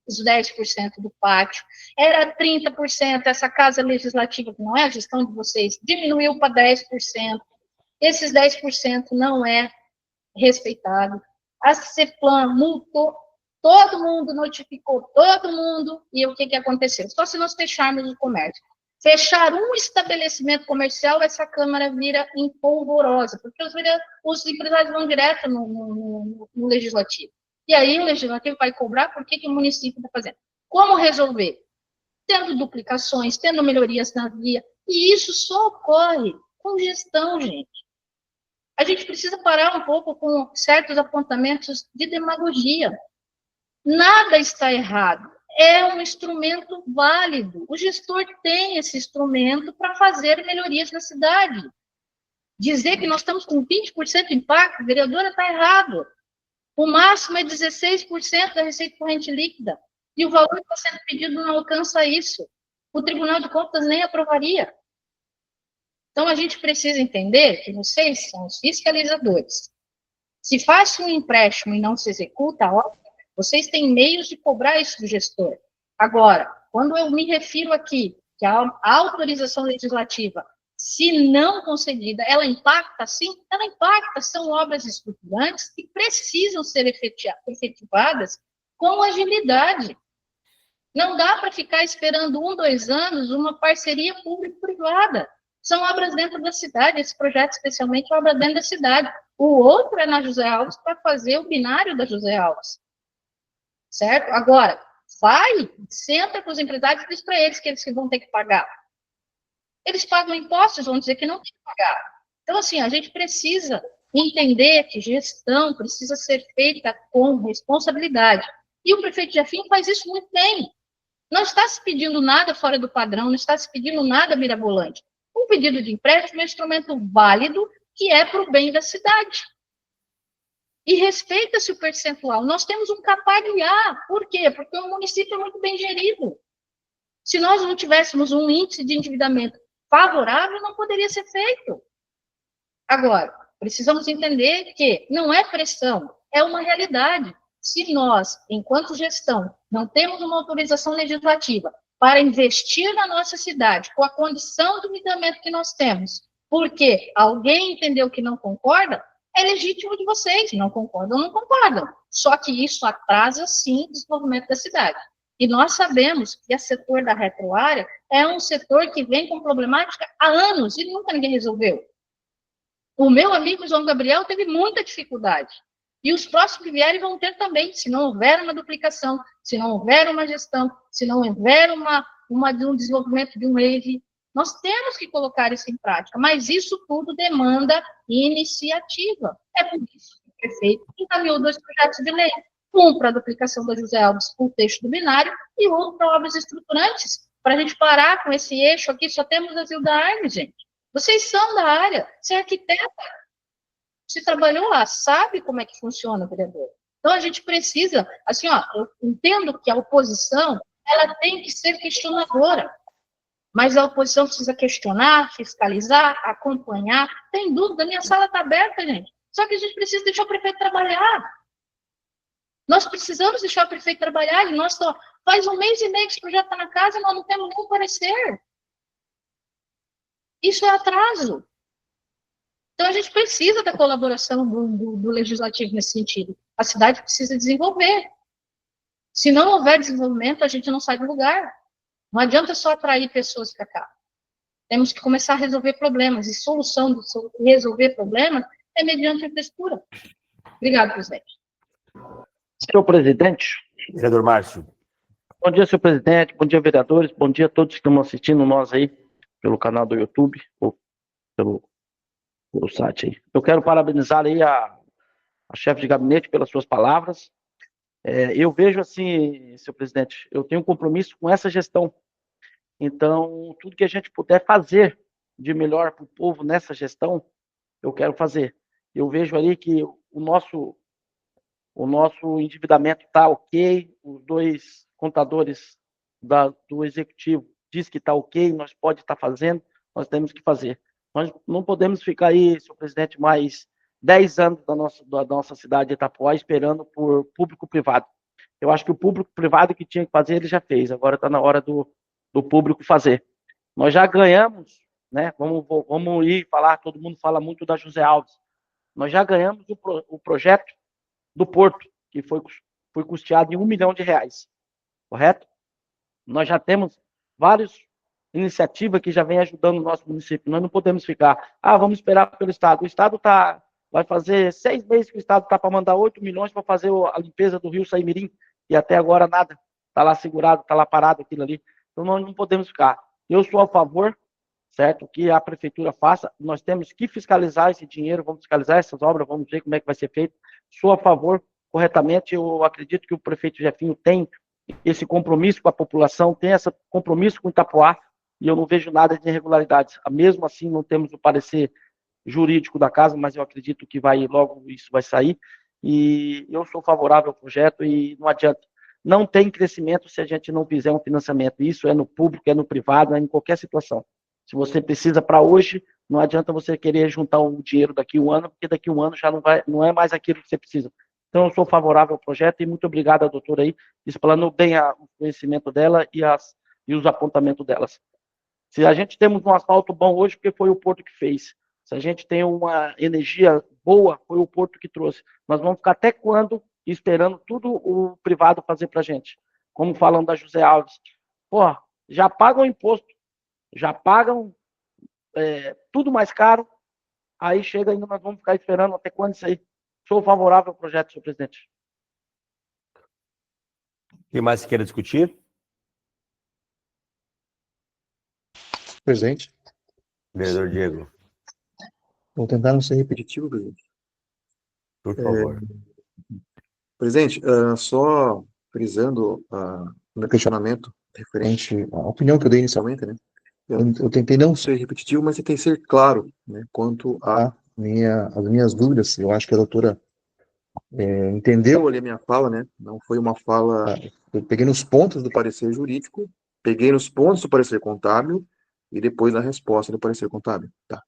os 10% do pátio, era 30%, essa casa legislativa, que não é a gestão de vocês, diminuiu para 10%, esses 10% não é respeitado, a CEPLAN multou todo mundo, notificou todo mundo, e o que aconteceu? Só se nós fecharmos o comércio. Fechar um estabelecimento comercial, essa Câmara vira empolvorosa, porque os empresários vão direto no Legislativo. E aí o Legislativo vai cobrar por que o município está fazendo. Como resolver? Tendo duplicações, tendo melhorias na via, e isso só ocorre com gestão, gente. A gente precisa parar um pouco com certos apontamentos de demagogia. Nada está errado. É um instrumento válido. O gestor tem esse instrumento para fazer melhorias na cidade. Dizer que nós estamos com 20% de impacto, a vereadora está errado. O máximo é 16% da receita corrente líquida. E o valor que está sendo pedido não alcança isso. O Tribunal de Contas nem aprovaria. Então, a gente precisa entender que vocês são os fiscalizadores. Se faz um empréstimo e não se executa, óbvio, vocês têm meios de cobrar isso do gestor. Agora, quando eu me refiro aqui que a autorização legislativa, se não concedida, ela impacta, sim? Ela impacta, são obras estruturantes que precisam ser efetivadas com agilidade. Não dá para ficar esperando 1, 2 anos uma parceria público-privada. São obras dentro da cidade, esse projeto especialmente é obra dentro da cidade. O outro é na José Alves para fazer o binário da José Alves. Certo? Agora, senta com os empresários e diz para eles que eles vão ter que pagar. Eles pagam impostos, vão dizer que não tem que pagar. Então, assim, a gente precisa entender que gestão precisa ser feita com responsabilidade. E o prefeito de Jafim faz isso muito bem. Não está se pedindo nada fora do padrão, não está se pedindo nada mirabolante. Um pedido de empréstimo é um instrumento válido que é para o bem da cidade. E respeita-se o percentual. Nós temos um capariar. Por quê? Porque o município é muito bem gerido. Se nós não tivéssemos um índice de endividamento favorável, não poderia ser feito. Agora, precisamos entender que não é pressão, é uma realidade. Se nós, enquanto gestão, não temos uma autorização legislativa para investir na nossa cidade com a condição de endividamento que nós temos, porque alguém entendeu que não concorda, é legítimo de vocês, não concordam, não concordam. Só que isso atrasa, sim, o desenvolvimento da cidade. E nós sabemos que o setor da retroárea é um setor que vem com problemática há anos e nunca ninguém resolveu. O meu amigo João Gabriel teve muita dificuldade. E os próximos que vierem vão ter também, se não houver uma duplicação, se não houver uma gestão, se não houver um desenvolvimento de um rede. Nós temos que colocar isso em prática, mas isso tudo demanda iniciativa. É por isso que o prefeito encaminhou 2 projetos de lei, um para a duplicação da José Alves com o texto do binário e outro para obras estruturantes, para a gente parar com esse eixo aqui, só temos a Zilda Arnes, gente. Vocês são da área, você é arquiteta, você trabalhou lá, sabe como é que funciona, vereador. Então, a gente precisa, assim, ó, eu entendo que a oposição, ela tem que ser questionadora, mas a oposição precisa questionar, fiscalizar, acompanhar. Tem dúvida, minha sala está aberta, gente. Só que a gente precisa deixar o prefeito trabalhar. Nós precisamos deixar o prefeito trabalhar, e nós só faz 1 mês e meio que esse projeto está na casa e nós não temos nenhum parecer. Isso é atraso. Então, a gente precisa da colaboração do legislativo nesse sentido. A cidade precisa desenvolver. Se não houver desenvolvimento, a gente não sai do lugar. Não adianta só atrair pessoas para cá. Temos que começar a resolver problemas. E solução de resolver problemas é mediante a frescura. Obrigado, presidente. Senhor presidente. Vereador Márcio. Bom dia, senhor presidente. Bom dia, vereadores. Bom dia a todos que estão assistindo nós aí pelo canal do YouTube ou pelo site aí. Eu quero parabenizar aí a chefe de gabinete pelas suas palavras. Eu vejo assim, senhor presidente, eu tenho um compromisso com essa gestão. Então, tudo que a gente puder fazer de melhor para o povo nessa gestão, eu quero fazer. Eu vejo ali que o nosso endividamento está ok, os 2 contadores do executivo diz que está ok, nós pode estar fazendo, nós temos que fazer. Nós não podemos ficar aí, senhor presidente, mais 10 anos da nossa cidade de Itapoá esperando por público-privado. Eu acho que o público-privado que tinha que fazer, ele já fez. Agora está na hora do público fazer. Nós já ganhamos, né? Vamos ir falar, todo mundo fala muito da José Alves. Nós já ganhamos o projeto do Porto, que foi custeado em R$1 milhão, correto? Nós já temos várias iniciativas que já vem ajudando o nosso município. Nós não podemos ficar, vamos esperar pelo Estado. O Estado vai fazer 6 meses que o Estado está para mandar 8 milhões para fazer a limpeza do Rio Saimirim, e até agora nada. Está lá segurado, está lá parado aquilo ali. Então nós não podemos ficar. Eu sou a favor, certo, que a prefeitura faça. Nós temos que fiscalizar esse dinheiro, vamos fiscalizar essas obras, vamos ver como é que vai ser feito. Sou a favor, corretamente. Eu acredito que o prefeito Jefinho tem esse compromisso com a população, tem esse compromisso com Itapoá, e eu não vejo nada de irregularidades. Mesmo assim, não temos o parecer jurídico da casa, mas eu acredito que logo isso vai sair, e eu sou favorável ao projeto, e não adianta. Não tem crescimento se a gente não fizer um financiamento. Isso é no público, é no privado, é em qualquer situação. Se você precisa para hoje, não adianta você querer juntar o dinheiro daqui a 1 ano, porque daqui a 1 ano já não é mais aquilo que você precisa. Então, eu sou favorável ao projeto, e muito obrigado à doutora aí, explanou bem o conhecimento dela e os apontamentos delas. Se a gente temos um asfalto bom hoje, porque foi o Porto que fez. Se a gente tem uma energia boa, foi o Porto que trouxe. Nós vamos ficar até quando esperando tudo o privado fazer para a gente? Como falando da José Alves. Já pagam imposto, já pagam tudo mais caro, aí chega ainda, nós vamos ficar esperando até quando isso aí? Sou favorável ao projeto, senhor presidente. Quem mais se quer discutir? Presidente. Vereador Diego, Vou tentar não ser repetitivo, presidente. por favor. Presidente, só frisando o meu questionamento referente à opinião que eu dei inicialmente, né? Eu tentei não ser repetitivo, mas tentei ser claro, né, quanto às minhas dúvidas. Eu acho que a doutora entendeu ali a minha fala, né? Não foi uma fala. Eu peguei nos pontos do parecer jurídico, peguei nos pontos do parecer contábil e depois na resposta do parecer contábil. Tá.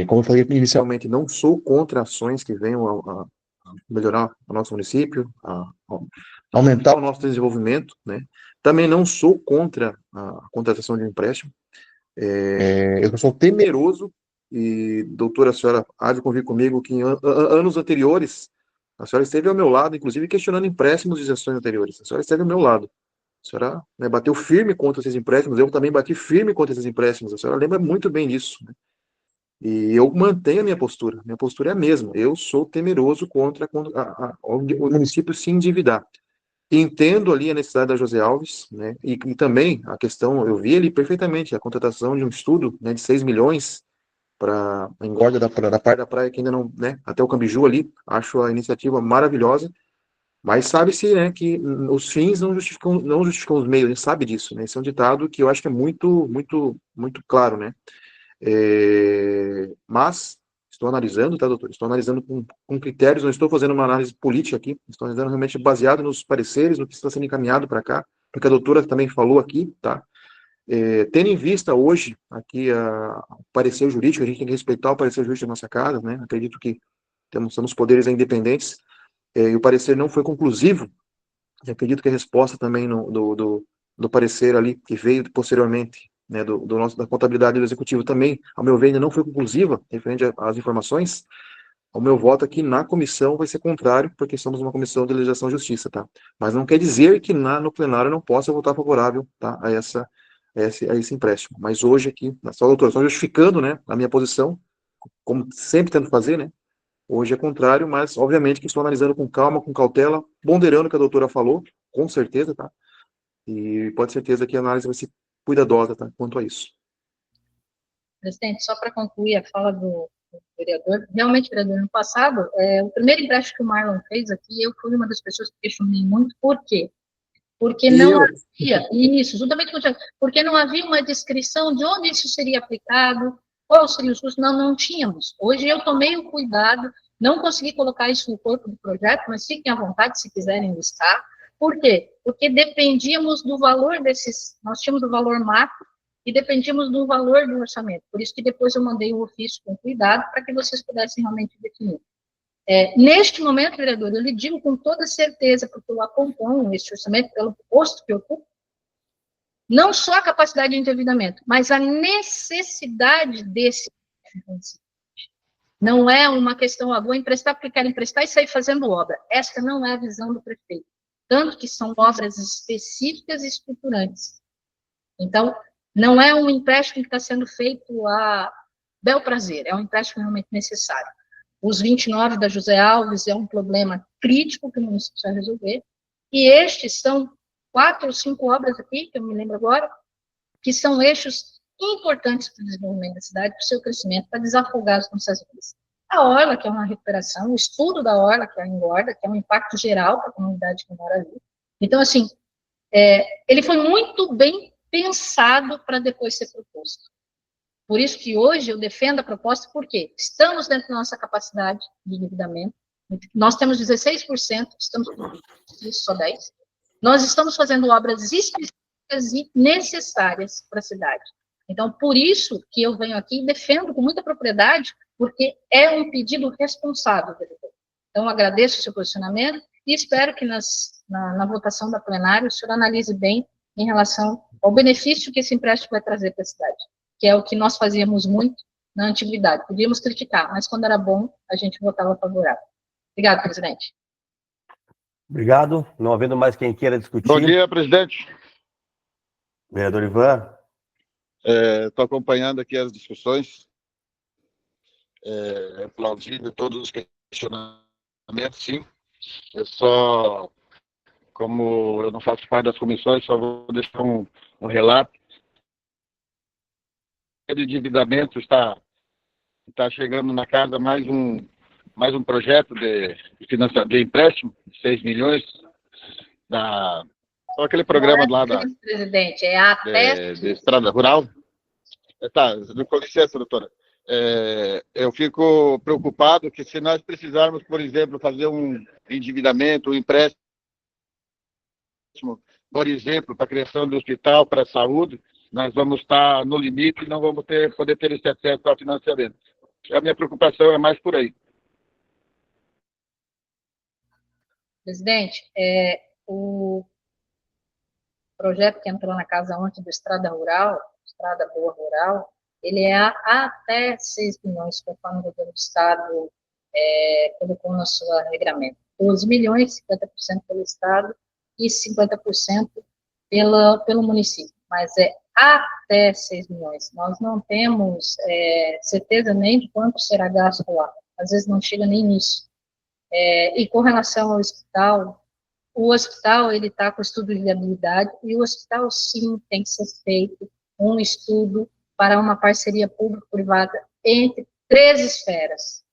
Como eu falei inicialmente, não sou contra ações que venham a melhorar o nosso município, a aumentar o nosso desenvolvimento, né? Também não sou contra a contratação de um empréstimo. Eu sou temeroso E, doutora, a senhora há de convir comigo que em anos anteriores, a senhora esteve ao meu lado, inclusive questionando empréstimos de gestões anteriores. A senhora esteve ao meu lado. A senhora, né, bateu firme contra esses empréstimos, eu também bati firme contra esses empréstimos. A senhora lembra muito bem disso, né? E eu mantenho a minha postura. Minha postura é a mesma. Eu sou temeroso contra o município se endividar. Entendo ali a necessidade da José Alves, né? E também a questão, eu vi ali perfeitamente a contratação de um estudo, né, de 6 milhões para a engorda da parte da praia que ainda não, né, até o Cambiju ali, acho a iniciativa maravilhosa, mas sabe-se, né, que os fins não justificam os meios, a gente sabe disso, né? Esse é um ditado que eu acho que é muito claro, né? Mas estou analisando, tá, doutor? Estou analisando com critérios, não estou fazendo uma análise política aqui, estou analisando realmente baseado nos pareceres, no que está sendo encaminhado para cá, porque a doutora também falou aqui, tá? Tendo em vista hoje aqui o parecer jurídico, a gente tem que respeitar o parecer jurídico da nossa casa, né? Acredito que somos poderes independentes, e o parecer não foi conclusivo, e acredito que a resposta também do parecer ali, que veio posteriormente, né, da contabilidade do executivo também, ao meu ver, ainda não foi conclusiva, referente às informações. O meu voto aqui na comissão vai ser contrário, porque somos uma comissão de legislação e justiça, tá? Mas não quer dizer que no plenário eu não possa votar favorável, tá, a esse empréstimo. Mas hoje aqui, só, doutor, só justificando, né, a minha posição, como sempre tento fazer, né? Hoje é contrário, mas obviamente que estou analisando com calma, com cautela, ponderando o que a doutora falou, com certeza, tá? E pode ter certeza que a análise vai ser cuidadosa, tá? Quanto a isso. Presidente, só para concluir a fala do vereador, realmente, vereador, no passado, o primeiro empréstimo que o Marlon fez aqui, eu fui uma das pessoas que questionei muito, por quê? Porque não havia, isso, juntamente com o porque não havia uma descrição de onde isso seria aplicado, qual seria os custos, não tínhamos. Hoje eu tomei o cuidado, não consegui colocar isso no corpo do projeto, mas fiquem à vontade se quiserem listar. Por quê? Porque dependíamos do valor nós tínhamos o valor macro e dependíamos do valor do orçamento. Por isso que depois eu mandei o ofício com cuidado para que vocês pudessem realmente definir. Neste momento, vereador, eu lhe digo com toda certeza, porque eu acompanho esse orçamento pelo posto que eu ocupo, não só a capacidade de endividamento, mas a necessidade desse. Não é uma questão, vou emprestar porque quero emprestar e sair fazendo obra. Esta não é a visão do prefeito. Tanto que são obras específicas e estruturantes. Então, não é um empréstimo que está sendo feito a bel prazer, é um empréstimo realmente necessário. Os 29 da José Alves é um problema crítico que o município precisa resolver, e estes são 4 ou 5 obras aqui, que eu me lembro agora, que são eixos importantes para o desenvolvimento da cidade, para o seu crescimento, para desafogar as nossas vidas. A Orla, que é uma recuperação, o estudo da Orla, que é a engorda, que é um impacto geral para a comunidade que mora ali. Então, assim, ele foi muito bem pensado para depois ser proposto. Por isso que hoje eu defendo a proposta, porque estamos dentro da nossa capacidade de endividamento, nós temos 16%, estamos com só 10%, nós estamos fazendo obras específicas e necessárias para a cidade. Então, por isso que eu venho aqui e defendo com muita propriedade, porque é um pedido responsável, vereador. Então, agradeço o seu posicionamento e espero que na votação da plenária o senhor analise bem em relação ao benefício que esse empréstimo vai trazer para a cidade, que é o que nós fazíamos muito na antiguidade. Podíamos criticar, mas quando era bom, a gente votava favorável. Obrigado, presidente. Obrigado. Não havendo mais quem queira discutir. Bom dia, presidente. Vereador Ivan. Estou acompanhando aqui as discussões, aplaudindo todos os questionamentos, sim. Eu só, como eu não faço parte das comissões, só vou deixar um relato. O endividamento está chegando na casa mais um projeto de empréstimo, de 6 milhões, só aquele programa lá presidente, de Estrada Rural. Tá, com licença, doutora. Eu fico preocupado que se nós precisarmos, por exemplo, fazer um endividamento, um empréstimo, por exemplo, para a criação do hospital, para a saúde, nós vamos estar no limite e não vamos poder ter esse acesso ao financiamento. A minha preocupação é mais por aí. Presidente, o projeto que entrou na casa ontem do Estrada Rural, Estrada Boa Rural, ele é até 6 milhões, conforme o governo do Estado colocou no seu regramento. 12 milhões, 50% pelo Estado e 50% pelo município, mas é até 6 milhões. Nós não temos certeza nem de quanto será gasto lá, às vezes não chega nem nisso. E com relação ao hospital, o hospital ele está com estudo de viabilidade e o hospital sim tem que ser feito um estudo para uma parceria público-privada entre 3 esferas: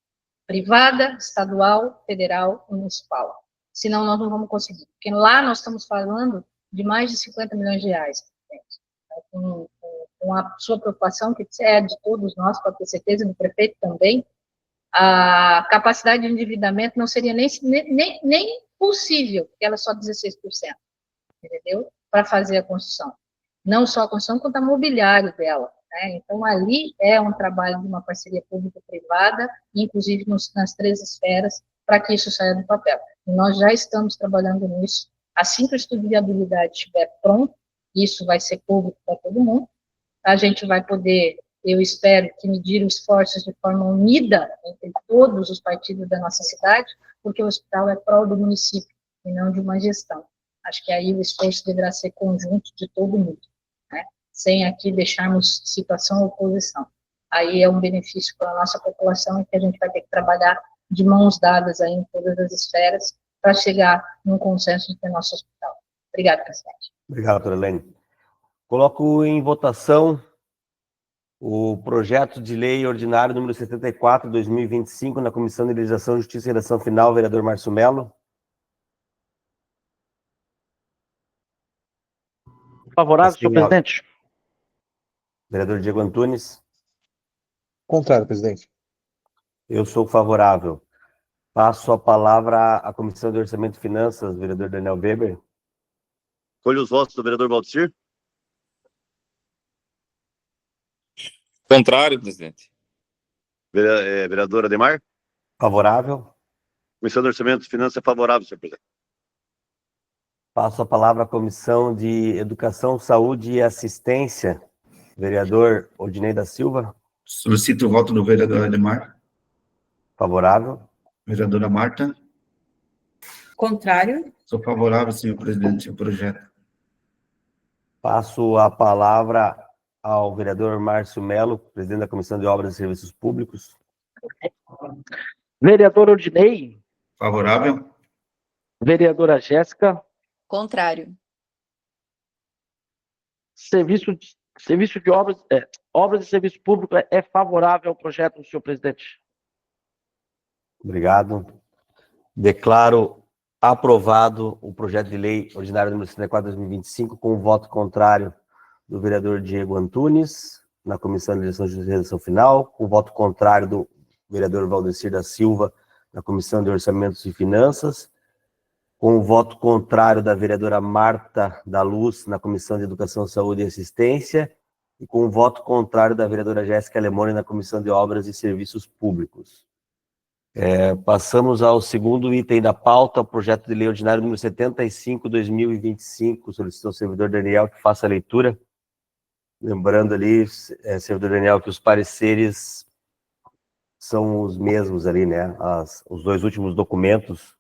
privada, estadual, federal e municipal. Senão nós não vamos conseguir, porque lá nós estamos falando de mais de 50 milhões de reais. Com a sua preocupação, que é de todos nós, pode ter certeza, do prefeito também, a capacidade de endividamento não seria nem possível, porque ela é só 16%, entendeu? Para fazer a construção. Não só a construção, quanto a mobiliário dela. Né? Então, ali é um trabalho de uma parceria público-privada, inclusive nas 3 esferas, para que isso saia do papel. E nós já estamos trabalhando nisso. Assim que o estudo de viabilidade estiver pronto, isso vai ser público para todo mundo, a gente vai poder, eu espero, que medir os esforços de forma unida entre todos os partidos da nossa cidade, porque o hospital é prol do município, e não de uma gestão. Acho que aí o esforço deverá ser conjunto de todo mundo, né? Sem aqui deixarmos situação ou oposição. Aí é um benefício para a nossa população, que a gente vai ter que trabalhar de mãos dadas aí em todas as esferas, para chegar num consenso de ter nosso hospital. Obrigada, presidente. Obrigado, doutora Helene. Coloco em votação o projeto de lei ordinário número 74, 2025, na Comissão de Legislação, Justiça e Redação Final, vereador Márcio Mello. Favorável, senhor presidente. Vereador Diego Antunes. Contrário, presidente. Eu sou favorável. Passo a palavra à Comissão de Orçamento e Finanças, vereador Daniel Weber. Colho os votos do vereador Valdecir. Contrário, presidente. Vereador Ademar. Favorável. Comissão de Orçamento e Finanças é favorável, senhor presidente. Passo a palavra à Comissão de Educação, Saúde e Assistência, vereador Odinei da Silva. Solicito o voto do vereador Ademar. Favorável. Vereadora Marta. Contrário. Sou favorável, senhor presidente, ao projeto. Passo a palavra ao vereador Márcio Mello, presidente da Comissão de Obras e Serviços Públicos. Vereador Odinei. Favorável. Vereadora Jéssica. Contrário. Serviço de obras, obras e serviço público é favorável ao projeto, senhor presidente. Obrigado. Declaro aprovado o projeto de lei ordinário número 74, 2025, com o voto contrário do vereador Diego Antunes, na Comissão de Legislação, Justiça e Redação Final, com o voto contrário do vereador Valdecir da Silva, na Comissão de Orçamentos e Finanças, com o voto contrário da vereadora Marta da Luz, na Comissão de Educação, Saúde e Assistência, e com o voto contrário da vereadora Jéssica Alemone, na Comissão de Obras e Serviços Públicos. Passamos ao segundo item da pauta, o projeto de lei ordinário número 75, 2025, solicita ao servidor Daniel que faça a leitura. Lembrando ali, servidor Daniel, que os pareceres são os mesmos ali, né? Os 2 últimos documentos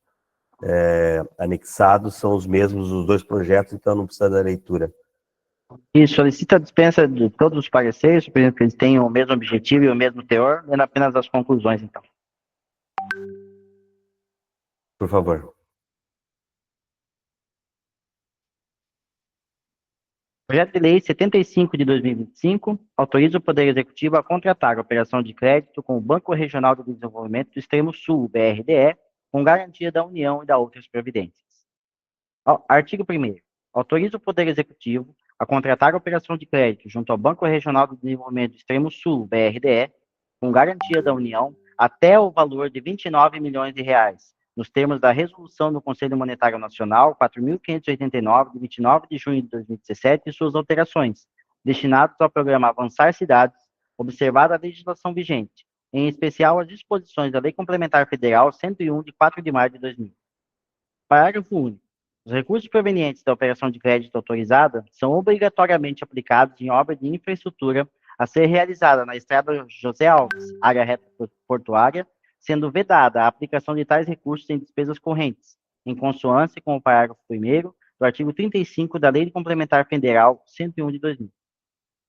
anexados são os mesmos dos 2 projetos, então não precisa da leitura. E solicita a dispensa de todos os pareceres, por exemplo, que eles tenham o mesmo objetivo e o mesmo teor, lendo apenas as conclusões, então. Por favor. Projeto de Lei 75 de 2025 autoriza o Poder Executivo a contratar a operação de crédito com o Banco Regional de Desenvolvimento do Extremo Sul, BRDE, com garantia da União e da outras providências. Artigo 1º. Autoriza o Poder Executivo a contratar a operação de crédito junto ao Banco Regional de Desenvolvimento do Extremo Sul, BRDE, com garantia da União, até o valor de 29 milhões de reais, nos termos da Resolução do Conselho Monetário Nacional 4.589, de 29 de junho de 2017, e suas alterações, destinados ao programa Avançar Cidades, observada a legislação vigente, em especial as disposições da Lei Complementar Federal 101, de 4 de maio de 2000. Parágrafo único. Os recursos provenientes da operação de crédito autorizada são obrigatoriamente aplicados em obra de infraestrutura a ser realizada na estrada José Alves, área retroportuária, sendo vedada a aplicação de tais recursos em despesas correntes, em consonância com o parágrafo 1º do artigo 35 da Lei Complementar Federal 101 de 2000.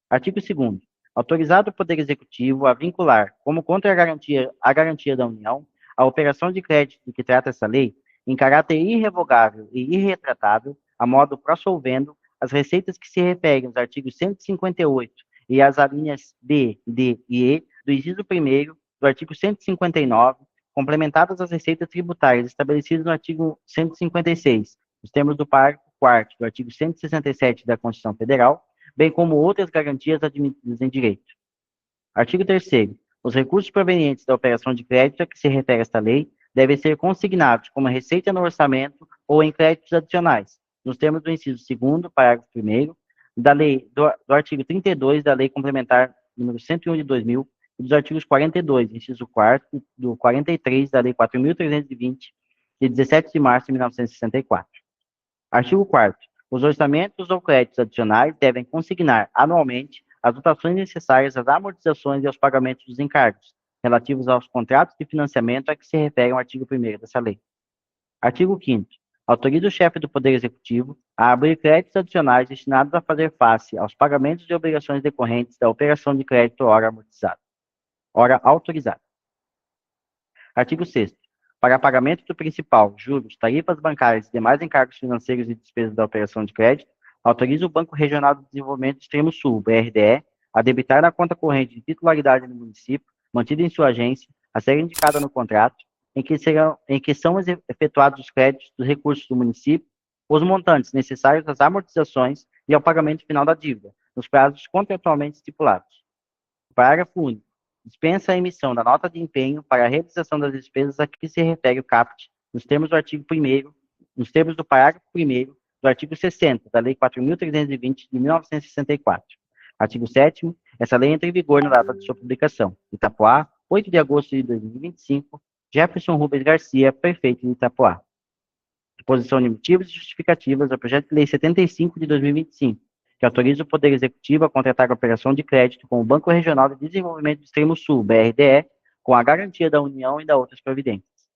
Artigo 2º. Autorizado o Poder Executivo a vincular, como contra a garantia da União, a operação de crédito de que trata essa lei, em caráter irrevogável e irretratável, a modo prossolvendo as receitas que se referem aos artigos 158 e às alíneas B, D e E do inciso 1º do artigo 159, complementadas as receitas tributárias estabelecidas no artigo 156, nos termos do parágrafo 4º do artigo 167 da Constituição Federal, bem como outras garantias admitidas em direito. Artigo 3º. Os recursos provenientes da operação de crédito a que se refere esta lei devem ser consignados como receita no orçamento ou em créditos adicionais, nos termos do inciso 2º, parágrafo 1º, da lei do artigo 32 da Lei Complementar número 101 de 2000 e dos artigos 42, inciso 4º, do 43 da Lei 4.320, de 17 de março de 1964. Artigo 4º. Os orçamentos ou créditos adicionais devem consignar anualmente as dotações necessárias às amortizações e aos pagamentos dos encargos, relativos aos contratos de financiamento a que se refere o artigo 1º dessa lei. Artigo 5º. Autoriza o chefe do Poder Executivo a abrir créditos adicionais destinados a fazer face aos pagamentos de obrigações decorrentes da operação de crédito ora amortizada, ora autorizada. Artigo 6º. Para pagamento do principal, juros, tarifas bancárias e demais encargos financeiros e despesas da operação de crédito, autoriza o Banco Regional de Desenvolvimento do Extremo Sul, BRDE, a debitar na conta corrente de titularidade do município, mantida em sua agência, a ser indicada no contrato, em que são efetuados os créditos dos recursos do município, os montantes necessários às amortizações e ao pagamento final da dívida, nos prazos contratualmente estipulados. Parágrafo único. Dispensa a emissão da nota de empenho para a realização das despesas a que se refere o CAPT, nos termos do artigo 1º, nos termos do parágrafo 1º do artigo 60 da Lei 4.320 de 1964. Artigo 7º. Essa lei entra em vigor na data de sua publicação. Itapoá, 8 de agosto de 2025. Jefferson Rubens Garcia, prefeito de Itapoá. Exposição de motivos e justificativas ao projeto de lei 75 de 2025, que autoriza o Poder Executivo a contratar a operação de crédito com o Banco Regional de Desenvolvimento do Extremo Sul, BRDE, com a garantia da União e da outras providências.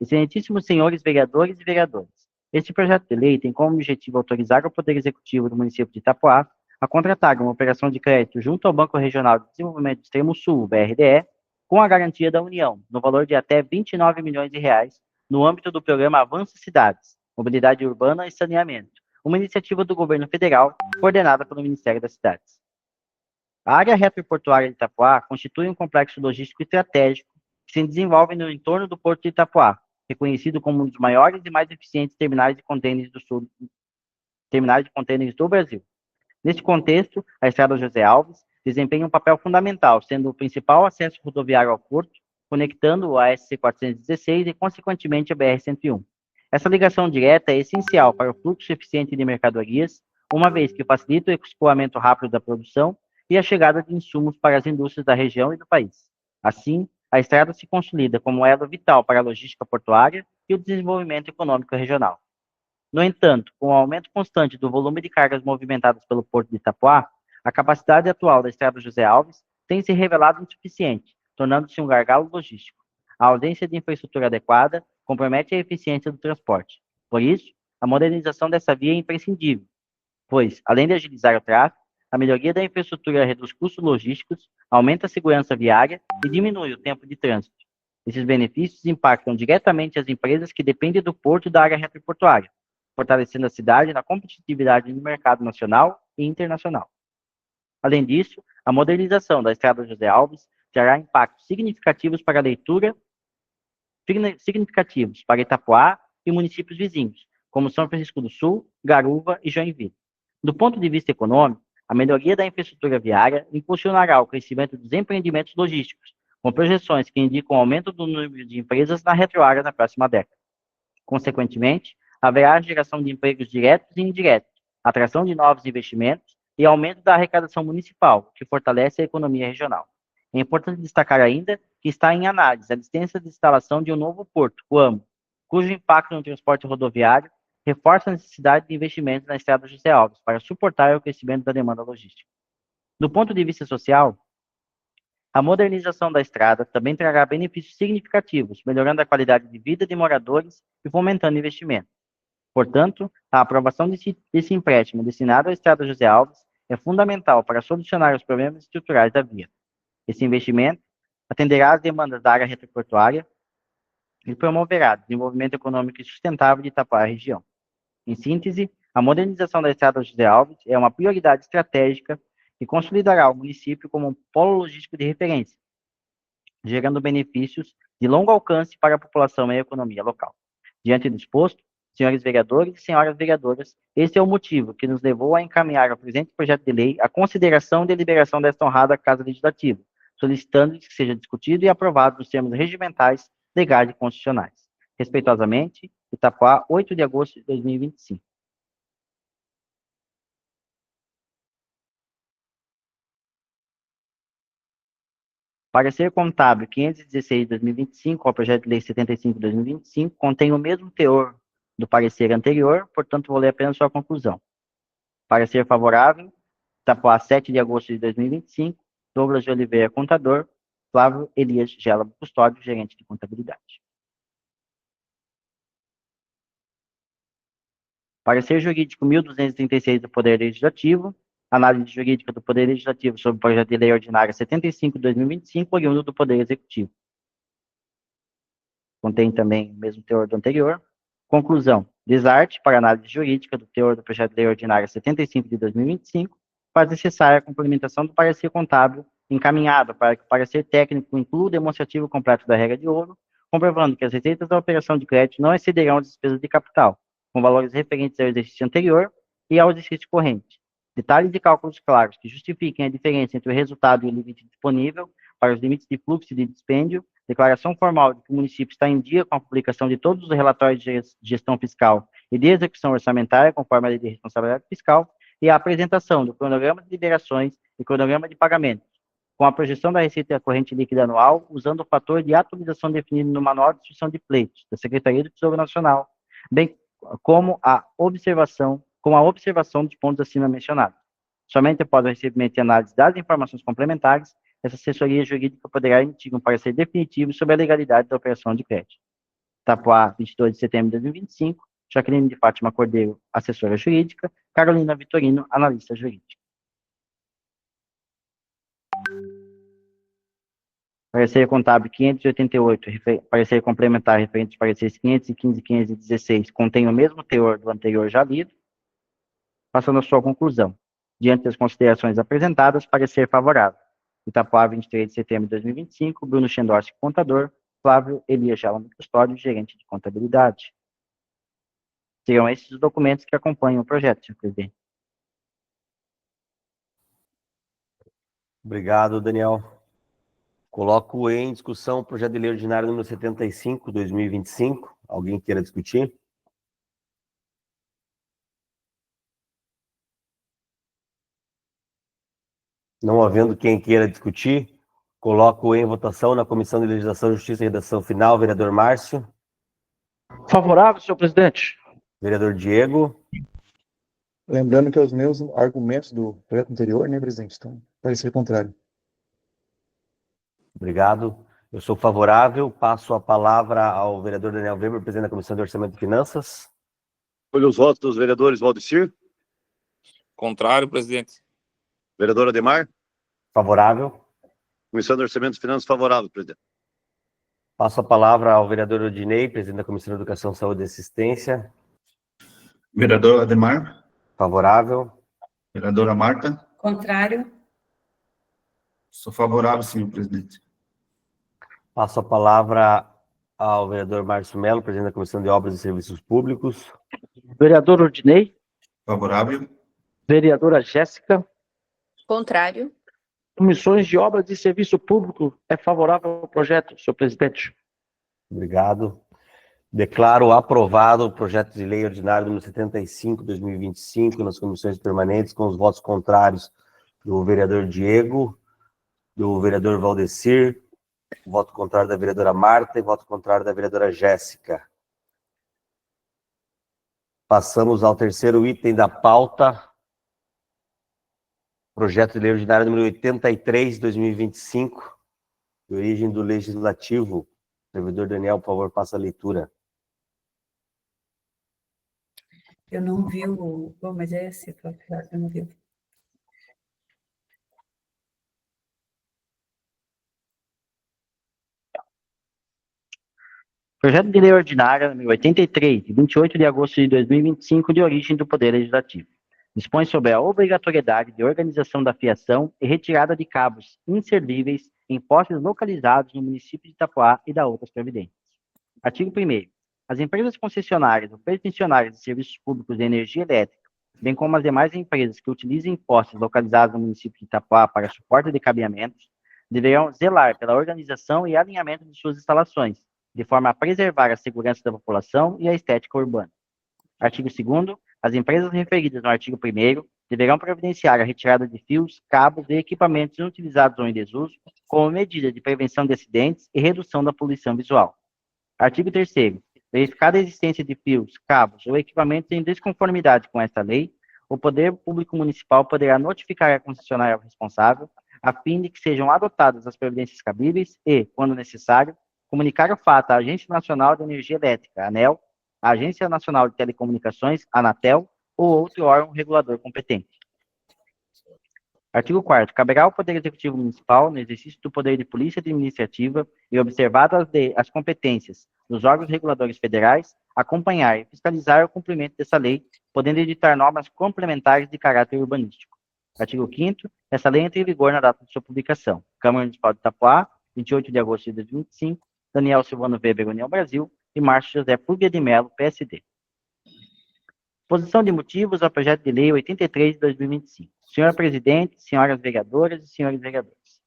Excelentíssimos senhores vereadores e vereadoras, este projeto de lei tem como objetivo autorizar o Poder Executivo do município de Itapoá a contratar uma operação de crédito junto ao Banco Regional de Desenvolvimento do Extremo Sul, BRDE, com a garantia da União, no valor de até 29 milhões de reais, no âmbito do programa Avança Cidades, Mobilidade Urbana e Saneamento, uma iniciativa do governo federal coordenada pelo Ministério das Cidades. A área retroportuária de Itapoá constitui um complexo logístico estratégico que se desenvolve no entorno do Porto de Itapoá, reconhecido como um dos maiores e mais eficientes terminais de contêineres do Brasil. Neste contexto, a Estrada José Alves desempenha um papel fundamental, sendo o principal acesso rodoviário ao porto, conectando a SC-416 e, consequentemente, a BR-101. Essa ligação direta é essencial para o fluxo eficiente de mercadorias, uma vez que facilita o escoamento rápido da produção e a chegada de insumos para as indústrias da região e do país. Assim, a estrada se consolida como elo vital para a logística portuária e o desenvolvimento econômico regional. No entanto, com o aumento constante do volume de cargas movimentadas pelo Porto de Itapoá, a capacidade atual da Estrada José Alves tem se revelado insuficiente, tornando-se um gargalo logístico. A ausência de infraestrutura adequada compromete a eficiência do transporte. Por isso, a modernização dessa via é imprescindível, pois, além de agilizar o tráfego, a melhoria da infraestrutura reduz custos logísticos, aumenta a segurança viária e diminui o tempo de trânsito. Esses benefícios impactam diretamente as empresas que dependem do porto e da área retroportuária, fortalecendo a cidade na competitividade no mercado nacional e internacional. Além disso, a modernização da Estrada José Alves trará impactos significativos para a leitura, significativos para Itapoá e municípios vizinhos, como São Francisco do Sul, Garuva e Joinville. Do ponto de vista econômico, a melhoria da infraestrutura viária impulsionará o crescimento dos empreendimentos logísticos, com projeções que indicam o aumento do número de empresas na retroárea na próxima década. Consequentemente, haverá a geração de empregos diretos e indiretos, atração de novos investimentos e aumento da arrecadação municipal, que fortalece a economia regional. É importante destacar ainda que está em análise a licença de instalação de um novo porto, o AMO, cujo impacto no transporte rodoviário reforça a necessidade de investimentos na Estrada José Alves para suportar o crescimento da demanda logística. Do ponto de vista social, a modernização da estrada também trará benefícios significativos, melhorando a qualidade de vida de moradores e fomentando investimento. Portanto, a aprovação desse empréstimo destinado à Estrada José Alves é fundamental para solucionar os problemas estruturais da via. Esse investimento atenderá às demandas da área retroportuária e promoverá desenvolvimento econômico e sustentável de Itapuá e região. Em síntese, a modernização da Estrada José Alves é uma prioridade estratégica que consolidará o município como um polo logístico de referência, gerando benefícios de longo alcance para a população e a economia local. Diante do exposto, senhores vereadores e senhoras vereadoras, esse é o motivo que nos levou a encaminhar ao presente projeto de lei a consideração e deliberação desta honrada Casa Legislativa, solicitando que seja discutido e aprovado nos termos regimentais, legais e constitucionais. Respeitosamente, Itapuá, 8 de agosto de 2025. Parecer contábil 516 de 2025 ao projeto de lei 75 de 2025 contém o mesmo teor do parecer anterior, portanto, vou ler apenas sua conclusão. Parecer favorável, Itapuá, 7 de agosto de 2025, Douglas de Oliveira, contador, Flávio Elias Gélabo Custódio, gerente de contabilidade. Parecer jurídico 1236 do Poder Legislativo, análise jurídica do Poder Legislativo sobre o projeto de lei ordinária 75 de 2025, oriundo do Poder Executivo. Contém também o mesmo teor do anterior. Conclusão: desarte para análise jurídica do teor do projeto de lei ordinária 75 de 2025, faz necessária a complementação do parecer contábil encaminhado para que o parecer técnico inclua o demonstrativo completo da regra de ouro, comprovando que as receitas da operação de crédito não excederão as despesas de capital, com valores referentes ao exercício anterior e ao exercício corrente. Detalhes de cálculos claros que justifiquem a diferença entre o resultado e o limite disponível para os limites de fluxo e de dispêndio, declaração formal de que o município está em dia com a publicação de todos os relatórios de gestão fiscal e de execução orçamentária, conforme a lei de responsabilidade fiscal, e a apresentação do cronograma de liberações e cronograma de pagamentos, com a projeção da receita corrente líquida anual, usando o fator de atualização definido no Manual de Instrução de Pleitos da Secretaria do Tesouro Nacional, bem como a observação dos pontos acima mencionados. Somente após o recebimento e análise das informações complementares, essa assessoria jurídica poderá emitir um parecer definitivo sobre a legalidade da operação de crédito. Itapuá, 22 de setembro de 2025, Jaqueline de Fátima Cordeiro, assessora jurídica, Carolina Vitorino, analista jurídica. Parecer contábil 588, parecer complementar referente aos pareceres 515 e 516, contém o mesmo teor do anterior já lido. Passando a sua conclusão. Diante das considerações apresentadas, parecer favorável. Itapuá, 23 de setembro de 2025, Bruno Chendorski, contador, Flávio Elias Gélabo Custódio, gerente de contabilidade. Serão esses os documentos que acompanham o projeto, senhor presidente. Obrigado, Daniel. Coloco em discussão o projeto de lei ordinário número 75, 2025. Alguém queira discutir? Não havendo quem queira discutir, coloco em votação na Comissão de Legislação, Justiça e Redação Final, vereador Márcio. Favorável, senhor presidente. Vereador Diego. Lembrando que os meus argumentos do projeto anterior, né, presidente? Então, parecer contrário. Obrigado. Eu sou favorável. Passo a palavra ao vereador Daniel Weber, presidente da Comissão de Orçamento e Finanças. Escolho os votos dos vereadores Valdecir. Contrário, presidente. Vereador Ademar. Favorável. Comissão de Orçamento e Finanças, favorável, presidente. Passo a palavra ao vereador Odinei, presidente da Comissão de Educação, Saúde e Assistência. Vereador Ademar. Favorável. Vereadora Marta. Contrário. Sou favorável, senhor presidente. Passo a palavra ao vereador Márcio Melo, presidente da Comissão de Obras e Serviços Públicos. Vereador Odinei. Favorável. Vereadora Jéssica. Contrário. Comissões de Obras e Serviço Público é favorável ao projeto, senhor presidente. Obrigado. Declaro aprovado o projeto de lei ordinário número 75, 2025, nas comissões permanentes, com os votos contrários do vereador Diego, do vereador Valdecir, voto contrário da vereadora Marta e voto contrário da vereadora Jéssica. Passamos ao terceiro item da pauta. Projeto de Lei Ordinária número 83, de 2025, de origem do Legislativo. Servidor Daniel, por favor, passa a leitura. Eu não vi o... Bom, mas é esse, eu não vi. Projeto de Lei Ordinária número 83, de 28 de agosto de 2025, de origem do Poder Legislativo. Dispõe sobre a obrigatoriedade de organização da fiação e retirada de cabos inservíveis em postes localizados no município de Itapoá e da outras providências. Artigo 1º. As empresas concessionárias ou permissionárias de serviços públicos de energia elétrica, bem como as demais empresas que utilizem postes localizados no município de Itapoá para suporte de cabeamentos, deverão zelar pela organização e alinhamento de suas instalações, de forma a preservar a segurança da população e a estética urbana. Artigo 2º. As empresas referidas no artigo 1º deverão providenciar a retirada de fios, cabos e equipamentos inutilizados ou em desuso, como medida de prevenção de acidentes e redução da poluição visual. Artigo 3º. Verificada a existência de fios, cabos ou equipamentos em desconformidade com esta lei, o Poder Público Municipal poderá notificar a concessionária responsável, a fim de que sejam adotadas as providências cabíveis e, quando necessário, comunicar o fato à Agência Nacional de Energia Elétrica, ANEEL, à Agência Nacional de Telecomunicações, ANATEL, ou outro órgão regulador competente. Artigo 4º. Caberá ao Poder Executivo Municipal, no exercício do poder de polícia administrativa e observadas as competências dos órgãos reguladores federais, acompanhar e fiscalizar o cumprimento dessa lei, podendo editar normas complementares de caráter urbanístico. Artigo 5º. Essa lei entra em vigor na data de sua publicação. Câmara Municipal de Itapoá, 28 de agosto de 2025, Daniel Silvano Weber, União Brasil, e Márcio José Puglia de Mello, PSD. Exposição de motivos ao projeto de lei 83 de 2025. Senhor Presidente, senhoras vereadoras e senhores vereadores.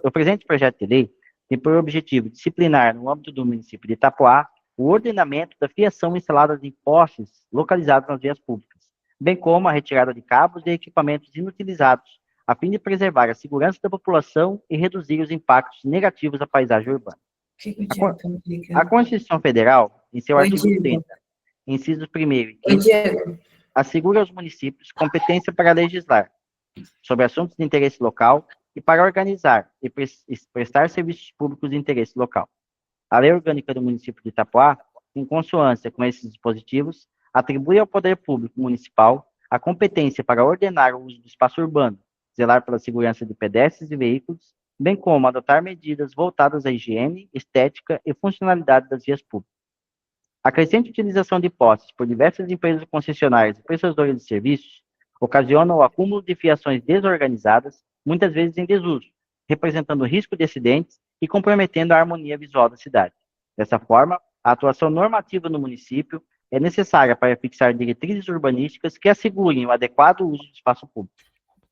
O presente projeto de lei tem por objetivo disciplinar, no âmbito do município de Itapoá, o ordenamento da fiação instalada em postes localizados nas vias públicas, bem como a retirada de cabos e equipamentos inutilizados, a fim de preservar a segurança da população e reduzir os impactos negativos à paisagem urbana. A Constituição Federal, em seu artigo 30, incisos 1º e 5º, assegura aos municípios competência para legislar sobre assuntos de interesse local e para organizar e prestar serviços públicos de interesse local. A Lei Orgânica do Município de Itapoá, em consonância com esses dispositivos, atribui ao Poder Público Municipal a competência para ordenar o uso do espaço urbano, zelar pela segurança de pedestres e veículos, bem como adotar medidas voltadas à higiene, estética e funcionalidade das vias públicas. A crescente utilização de postes por diversas empresas concessionárias e prestadoras de serviços ocasiona o acúmulo de fiações desorganizadas, muitas vezes em desuso, representando risco de acidentes e comprometendo a harmonia visual da cidade. Dessa forma, a atuação normativa no município é necessária para fixar diretrizes urbanísticas que assegurem o adequado uso do espaço público.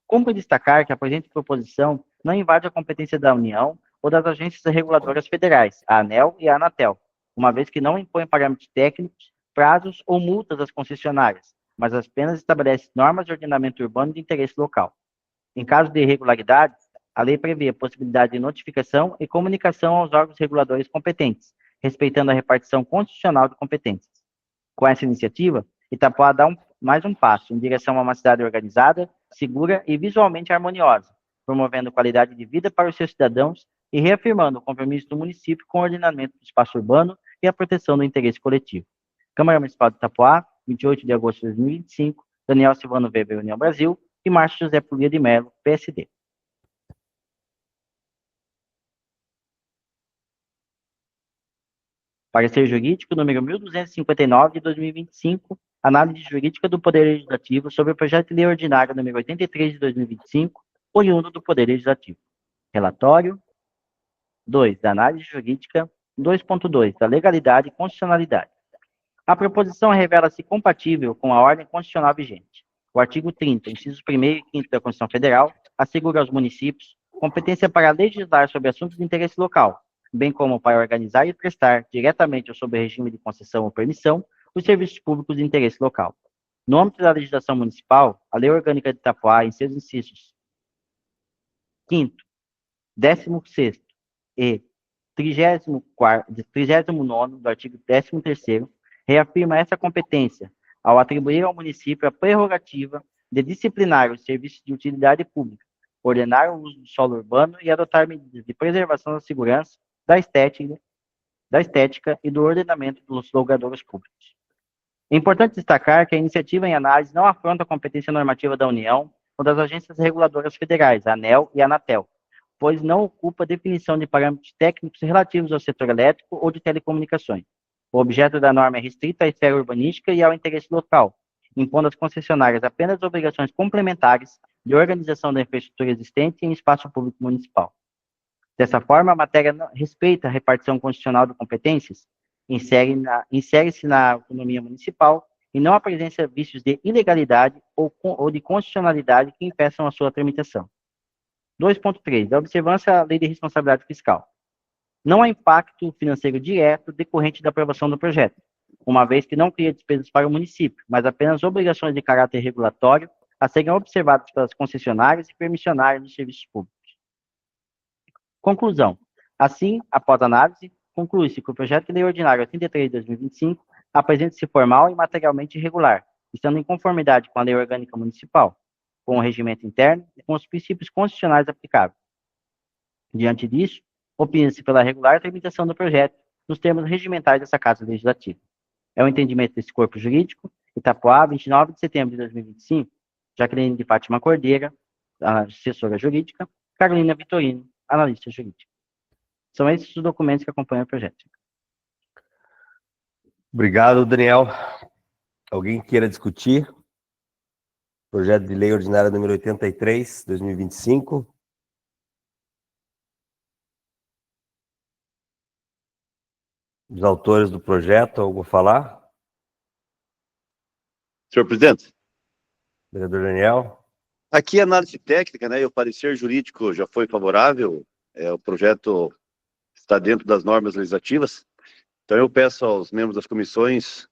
Cumpre destacar que a presente proposição não invade a competência da União ou das agências reguladoras federais, a ANEEL e a ANATEL, uma vez que não impõe parâmetros técnicos, prazos ou multas às concessionárias, mas apenas estabelece normas de ordenamento urbano de interesse local. Em caso de irregularidades, a lei prevê a possibilidade de notificação e comunicação aos órgãos reguladores competentes, respeitando a repartição constitucional de competências. Com essa iniciativa, Itapoá dá mais um passo em direção a uma cidade organizada, segura e visualmente harmoniosa, promovendo qualidade de vida para os seus cidadãos e reafirmando o compromisso do município com o ordenamento do espaço urbano e a proteção do interesse coletivo. Câmara Municipal de Itapoá, 28 de agosto de 2025, Daniel Silvano Weber, União Brasil, e Márcio José Puglia de Mello, PSD. Parecer jurídico número 1259 de 2025, análise jurídica do Poder Legislativo sobre o projeto de lei ordinário número 83 de 2025, oriundo do Poder Legislativo. Relatório 2. Da análise jurídica 2.2. Da legalidade e constitucionalidade. A proposição revela-se compatível com a ordem constitucional vigente. O artigo 30, incisos 1º e 5º da Constituição Federal, assegura aos municípios competência para legislar sobre assuntos de interesse local, bem como para organizar e prestar, diretamente ou sob regime de concessão ou permissão, os serviços públicos de interesse local. No âmbito da legislação municipal, a Lei Orgânica de Itapoá, em seus incisos 5º, 16º e 39º do artigo 13º, reafirma essa competência ao atribuir ao município a prerrogativa de disciplinar os serviços de utilidade pública, ordenar o uso do solo urbano e adotar medidas de preservação da segurança, da estética e do ordenamento dos logradouros públicos. É importante destacar que a iniciativa em análise não afronta a competência normativa da União ou das agências reguladoras federais, a ANEEL e a Anatel, pois não ocupa definição de parâmetros técnicos relativos ao setor elétrico ou de telecomunicações. O objeto da norma é restrito à esfera urbanística e ao interesse local, impondo às concessionárias apenas obrigações complementares de organização da infraestrutura existente em espaço público municipal. Dessa forma, a matéria respeita a repartição constitucional de competências, insere-se na autonomia municipal e não apresenta vícios de ilegalidade ou de constitucionalidade que impeçam a sua tramitação. 2.3. A observância à lei de responsabilidade fiscal. Não há impacto financeiro direto decorrente da aprovação do projeto, uma vez que não cria despesas para o município, mas apenas obrigações de caráter regulatório a serem observadas pelas concessionárias e permissionárias dos serviços públicos. Conclusão. Assim, após análise, conclui-se que o projeto de lei ordinário 83 de 2025 apresenta-se formal e materialmente irregular, estando em conformidade com a lei orgânica municipal, com o regimento interno e com os princípios constitucionais aplicáveis. Diante disso, opina-se pela regular tramitação do projeto nos termos regimentais dessa Casa Legislativa. É o entendimento desse corpo jurídico, Itapoá, 29 de setembro de 2025, Jaqueline de Fátima Cordeira, assessora jurídica, Carolina Vitorino, analista jurídica. São esses os documentos que acompanham o projeto. Obrigado, Daniel. Alguém queira discutir? Projeto de lei ordinária número 83, 2025. Os autores do projeto, algo a falar? Senhor presidente, Vereador Daniel. aqui a análise técnica, né, e o parecer jurídico já foi favorável, o projeto está dentro das normas legislativas, então eu peço aos membros das comissões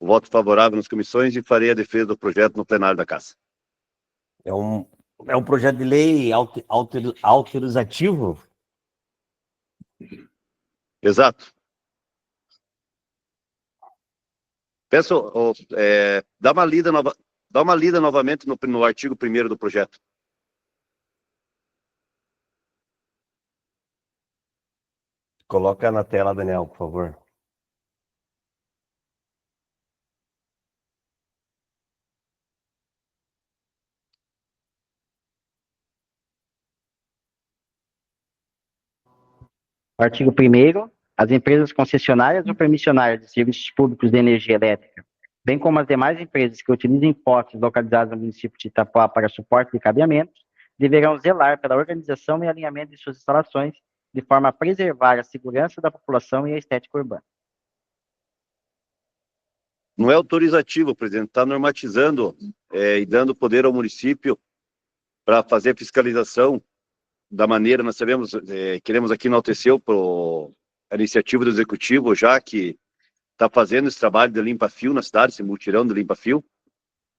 o voto favorável nas comissões e farei a defesa do projeto no plenário da Casa. É um projeto de lei autorizativo? Exato. Peço, dá uma lida novamente no artigo 1º do projeto. Coloca na tela, Daniel, por favor. Artigo 1º. As empresas concessionárias ou permissionárias de serviços públicos de energia elétrica, bem como as demais empresas que utilizem postos localizados no município de Itapoá para suporte de cabeamentos, deverão zelar pela organização e alinhamento de suas instalações, de forma a preservar a segurança da população e a estética urbana. Não é autorizativo, presidente, está normatizando e dando poder ao município para fazer a fiscalização da maneira, nós sabemos, queremos aqui enaltecer a iniciativa do Executivo, já que está fazendo esse trabalho de limpa-fio na cidade, esse mutirão de limpa-fio.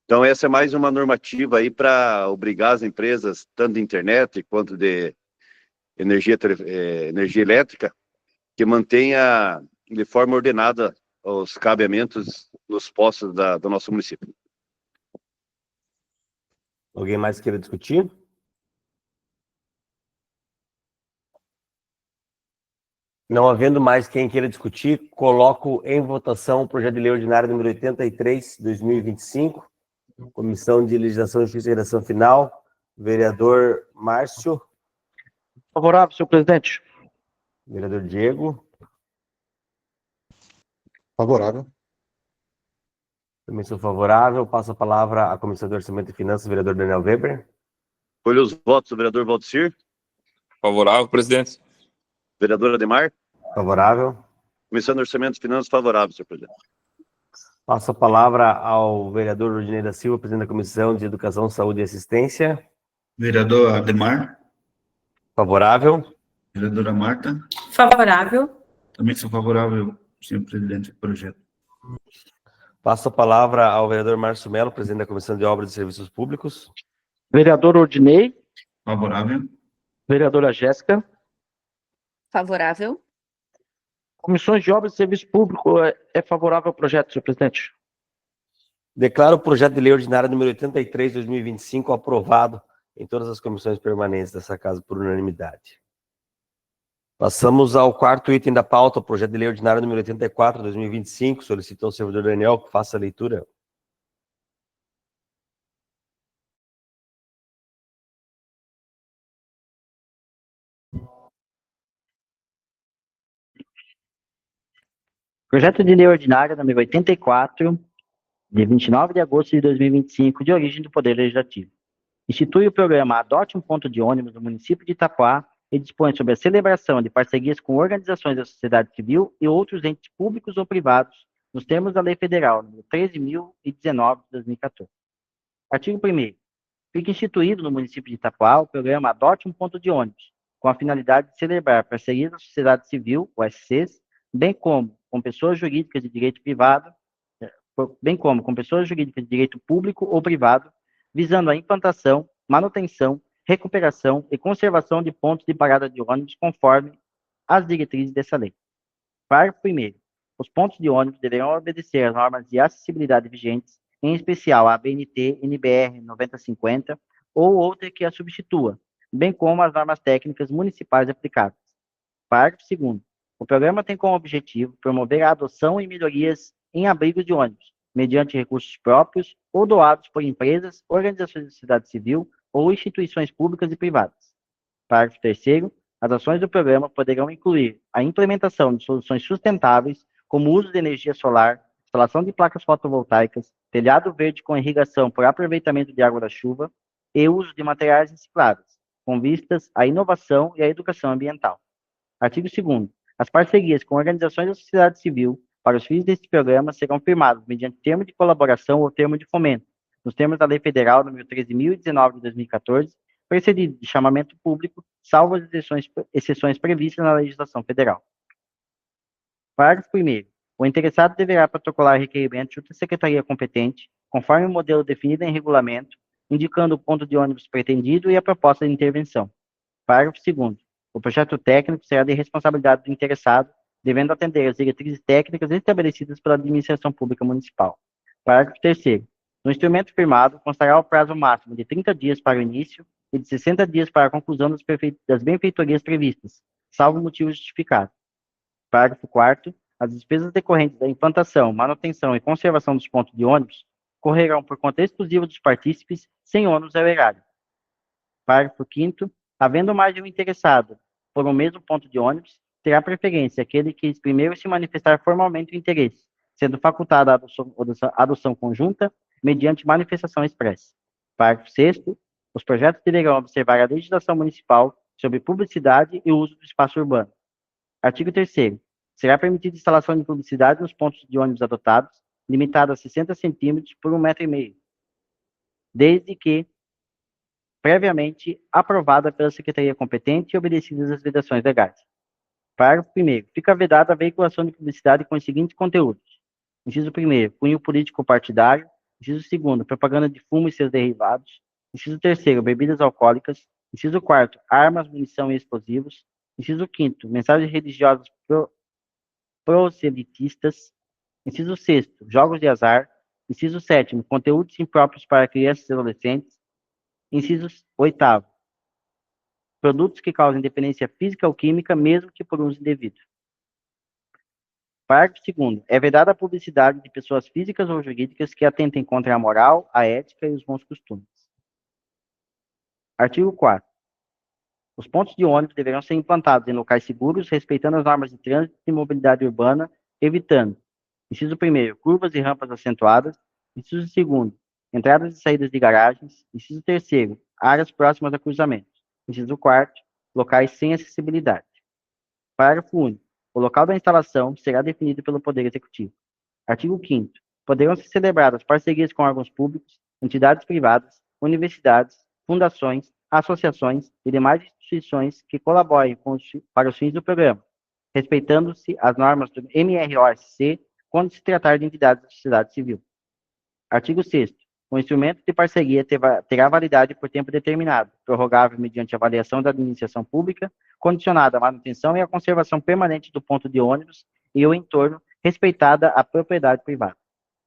Então, essa é mais uma normativa aí para obrigar as empresas, tanto de internet quanto de energia elétrica, que mantenha de forma ordenada os cabeamentos nos postos do nosso município. Alguém mais queira discutir? Não havendo mais quem queira discutir, coloco em votação o projeto de lei ordinário número 83, 2025. Comissão de Legislação, Justiça e Redação Final. Vereador Márcio. Favorável, senhor presidente. Vereador Diego. Favorável. Também sou favorável. Passo a palavra à Comissão de Orçamento e Finanças, vereador Daniel Weber. Colho os votos do vereador Valdecir. Favorável, presidente. Vereador Ademar. Favorável. Comissão de Orçamento e Finanças, favorável, senhor presidente. Passo a palavra ao vereador Rodinei da Silva, presidente da Comissão de Educação, Saúde e Assistência. Vereador Ademar. Favorável. Vereadora Marta. Favorável. Também sou favorável, senhor presidente, ao projeto. Passo a palavra ao vereador Márcio Melo, presidente da Comissão de Obras e Serviços Públicos. Vereador Ordinei. Favorável. Vereadora Jéssica. Favorável. Comissões de Obras e Serviço Público é favorável ao projeto, senhor presidente. Declaro o projeto de lei ordinária número 83, 2025, aprovado em todas as comissões permanentes dessa casa por unanimidade. Passamos ao quarto item da pauta, o projeto de lei ordinário número 84, 2025. Solicito ao servidor Daniel que faça a leitura. Projeto de lei ordinária número 84, de 29 de agosto de 2025, de origem do Poder Legislativo. Institui o programa Adote um Ponto de Ônibus no município de Itapoá e dispõe sobre a celebração de parcerias com organizações da sociedade civil e outros entes públicos ou privados, nos termos da Lei Federal nº 13.019, de 2014. Artigo 1º. Fica instituído no município de Itapoá o programa Adote um Ponto de Ônibus, com a finalidade de celebrar parcerias da sociedade civil, OSCs, bem como com pessoas jurídicas de direito privado, bem como com pessoas jurídicas de direito público ou privado, visando a implantação, manutenção, recuperação e conservação de pontos de parada de ônibus conforme as diretrizes dessa lei. Parágrafo 1º. Os pontos de ônibus deverão obedecer às normas de acessibilidade vigentes, em especial a ABNT, NBR 9050 ou outra que a substitua, bem como as normas técnicas municipais aplicáveis. Parágrafo 2º. O programa tem como objetivo promover a adoção e melhorias em abrigos de ônibus, mediante recursos próprios ou doados por empresas, organizações da sociedade civil ou instituições públicas e privadas. Parágrafo 3º. As ações do programa poderão incluir a implementação de soluções sustentáveis, como o uso de energia solar, instalação de placas fotovoltaicas, telhado verde com irrigação por aproveitamento de água da chuva e uso de materiais recicláveis, com vistas à inovação e à educação ambiental. Artigo 2º. As parcerias com organizações da sociedade civil para os fins deste programa serão firmadas mediante termo de colaboração ou termo de fomento, nos termos da Lei Federal nº 13.019, de 2014, precedido de chamamento público, salvo as exceções previstas na legislação federal. Parágrafo 1º. O interessado deverá protocolar requerimento junto à secretaria competente, conforme o modelo definido em regulamento, indicando o ponto de ônibus pretendido e a proposta de intervenção. Parágrafo 2º. O projeto técnico será de responsabilidade do interessado, devendo atender às diretrizes técnicas estabelecidas pela administração pública municipal. Parágrafo 3º. No instrumento firmado, constará o prazo máximo de 30 dias para o início e de 60 dias para a conclusão das benfeitorias previstas, salvo motivo justificado. Parágrafo 4º. As despesas decorrentes da implantação, manutenção e conservação dos pontos de ônibus correrão por conta exclusiva dos partícipes, sem ônus ao erário. Parágrafo 5º. Havendo mais de um interessado por um mesmo ponto de ônibus, terá preferência aquele que primeiro se manifestar formalmente o interesse, sendo facultada a adoção conjunta mediante manifestação expressa. Parágrafo 6º. Os projetos deverão observar a legislação municipal sobre publicidade e uso do espaço urbano. Artigo 3º. Será permitida instalação de publicidade nos pontos de ônibus adotados, limitada a 60 centímetros por 1,5 m, desde que previamente aprovada pela secretaria competente e obedecidas as vedações legais. Parágrafo 1º. Fica vedada a veiculação de publicidade com os seguintes conteúdos. Inciso 1º. Cunho político partidário. Inciso 2º. Propaganda de fumo e seus derivados. Inciso 3º. Bebidas alcoólicas. Inciso 4º. Armas, munição e explosivos. Inciso 5º. Mensagens religiosas proselitistas. Inciso 6º. Jogos de azar. Inciso 7º. Conteúdos impróprios para crianças e adolescentes. Inciso 8º. Produtos que causem dependência física ou química, mesmo que por uso indevido. Parágrafo 2º. É vedada a publicidade de pessoas físicas ou jurídicas que atentem contra a moral, a ética e os bons costumes. Artigo 4º. Os pontos de ônibus deverão ser implantados em locais seguros, respeitando as normas de trânsito e mobilidade urbana, evitando: inciso 1º. Curvas e rampas acentuadas. Inciso 2º. Entradas e saídas de garagens. Inciso 3º. Áreas próximas a cruzamentos. Inciso 4º. Locais sem acessibilidade. Parágrafo único. O local da instalação será definido pelo Poder Executivo. Artigo 5º. Poderão ser celebradas parcerias com órgãos públicos, entidades privadas, universidades, fundações, associações e demais instituições que colaborem para os fins do programa, respeitando-se as normas do MROSC quando se tratar de entidades da sociedade civil. Artigo 6º. O instrumento de parceria terá validade por tempo determinado, prorrogável mediante avaliação da administração pública, condicionada à manutenção e à conservação permanente do ponto de ônibus e o entorno, respeitada a propriedade privada.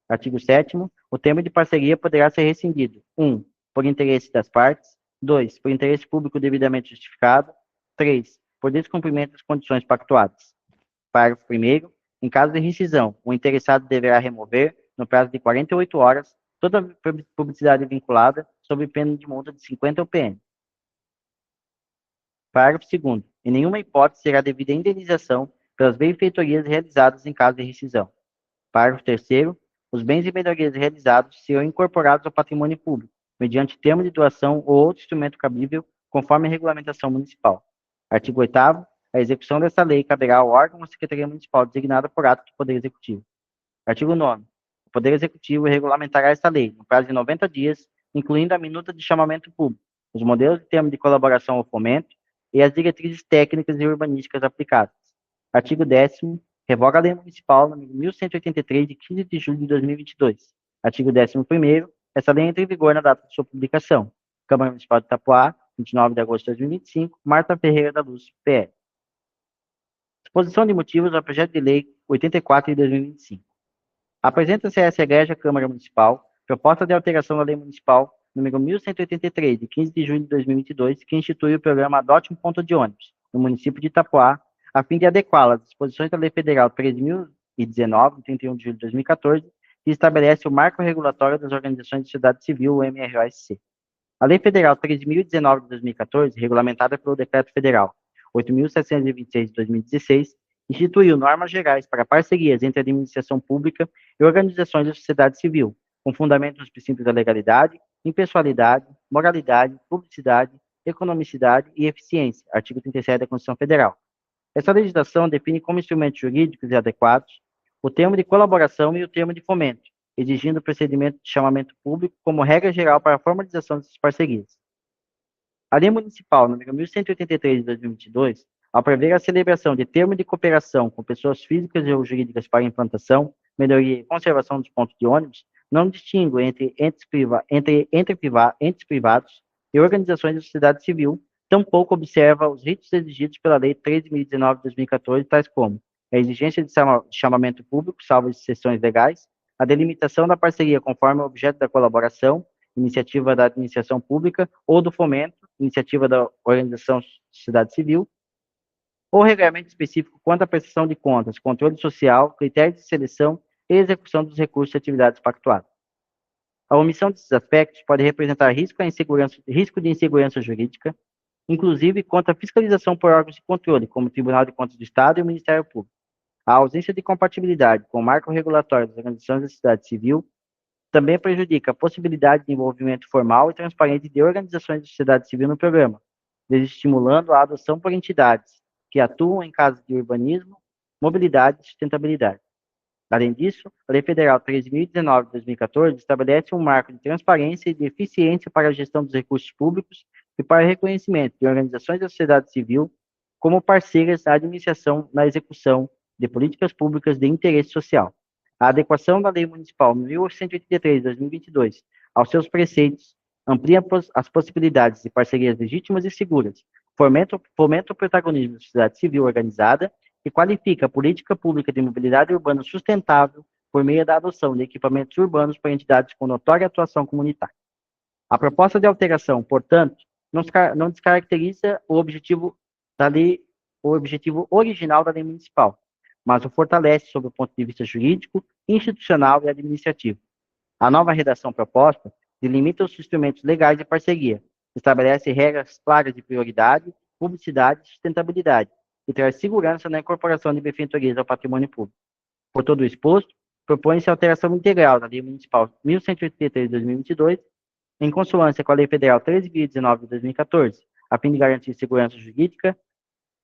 Artigo 7º. o termo de parceria poderá ser rescindido: 1. Por interesse das partes. 2. Por interesse público devidamente justificado. 3. Por descumprimento das condições pactuadas. Parágrafo 1º. Em caso de rescisão, o interessado deverá remover, no prazo de 48 horas, toda publicidade vinculada, sob pena de multa de 50 UPN. Parágrafo 2º. Em nenhuma hipótese será devida indenização pelas benfeitorias realizadas em caso de rescisão. Parágrafo 3º. Os bens e melhorias realizados serão incorporados ao patrimônio público, mediante termo de doação ou outro instrumento cabível, conforme a regulamentação municipal. Artigo 8º. A execução desta lei caberá ao órgão ou secretaria municipal designada por ato do Poder Executivo. Artigo 9º. O Poder Executivo regulamentará esta lei no prazo de 90 dias, incluindo a minuta de chamamento público, os modelos de termo de colaboração ou fomento e as diretrizes técnicas e urbanísticas aplicadas. Artigo 10º. Revoga a Lei Municipal número 1183, de 15 de julho de 2022. Artigo 11º. Essa lei entra em vigor na data de sua publicação. Câmara Municipal de Itapoá, 29 de agosto de 2025. Marta Ferreira da Luz, PL. Exposição de motivos ao projeto de lei 84 de 2025. Apresenta-se a essa egrégia Câmara Municipal proposta de alteração da Lei Municipal número 1183, de 15 de junho de 2022, que institui o programa Adote um Ponto de Ônibus, no município de Itapoá, a fim de adequá-la às disposições da Lei Federal 13.019, de 31 de julho de 2014, que estabelece o marco regulatório das organizações de sociedade civil, o MROSC. A Lei Federal 13.019 de 2014, regulamentada pelo Decreto Federal 8.726 de 2016, instituiu normas gerais para parcerias entre a administração pública e organizações da sociedade civil, com fundamento nos princípios da legalidade, impessoalidade, moralidade, publicidade, economicidade e eficiência, artigo 37 da Constituição Federal. Essa legislação define como instrumentos jurídicos e adequados o termo de colaboração e o termo de fomento, exigindo o procedimento de chamamento público como regra geral para a formalização dessas parcerias. A Lei Municipal número 1183 de 2022, ao prever a celebração de termo de cooperação com pessoas físicas ou jurídicas para implantação, melhoria e conservação dos pontos de ônibus, não distingue entre entes privados e organizações da sociedade civil, tampouco observa os ritos exigidos pela Lei 13.019 de 2014, tais como a exigência de chamamento público, salvo exceções legais, a delimitação da parceria conforme o objeto da colaboração, iniciativa da administração pública ou do fomento, iniciativa da organização sociedade civil, ou regulamento específico quanto à prestação de contas, controle social, critérios de seleção e execução dos recursos e atividades pactuadas. A omissão desses aspectos pode representar risco de insegurança jurídica, inclusive quanto à fiscalização por órgãos de controle, como o Tribunal de Contas do Estado e o Ministério Público. A ausência de compatibilidade com o marco regulatório das organizações da sociedade civil também prejudica a possibilidade de envolvimento formal e transparente de organizações da sociedade civil no programa, desestimulando a adoção por entidades que atuam em casos de urbanismo, mobilidade e sustentabilidade. Além disso, a Lei Federal 13.019 de 2014 estabelece um marco de transparência e de eficiência para a gestão dos recursos públicos e para o reconhecimento de organizações da sociedade civil como parceiras da administração na execução de políticas públicas de interesse social. A adequação da Lei Municipal 1183 de 2022 aos seus preceitos amplia as possibilidades de parcerias legítimas e seguras, fomenta o protagonismo da sociedade civil organizada e qualifica a política pública de mobilidade urbana sustentável por meio da adoção de equipamentos urbanos para entidades com notória atuação comunitária. A proposta de alteração, portanto, não descaracteriza o objetivo original da lei municipal, mas o fortalece sob o ponto de vista jurídico, institucional e administrativo. A nova redação proposta delimita os instrumentos legais de parceria, estabelece regras claras de prioridade, publicidade e sustentabilidade, e traz segurança na incorporação de benfeitorias ao patrimônio público. Por todo o exposto, propõe-se a alteração integral da Lei Municipal 1183 de 2022, em consonância com a Lei Federal 13.019 de 2014, a fim de garantir segurança jurídica,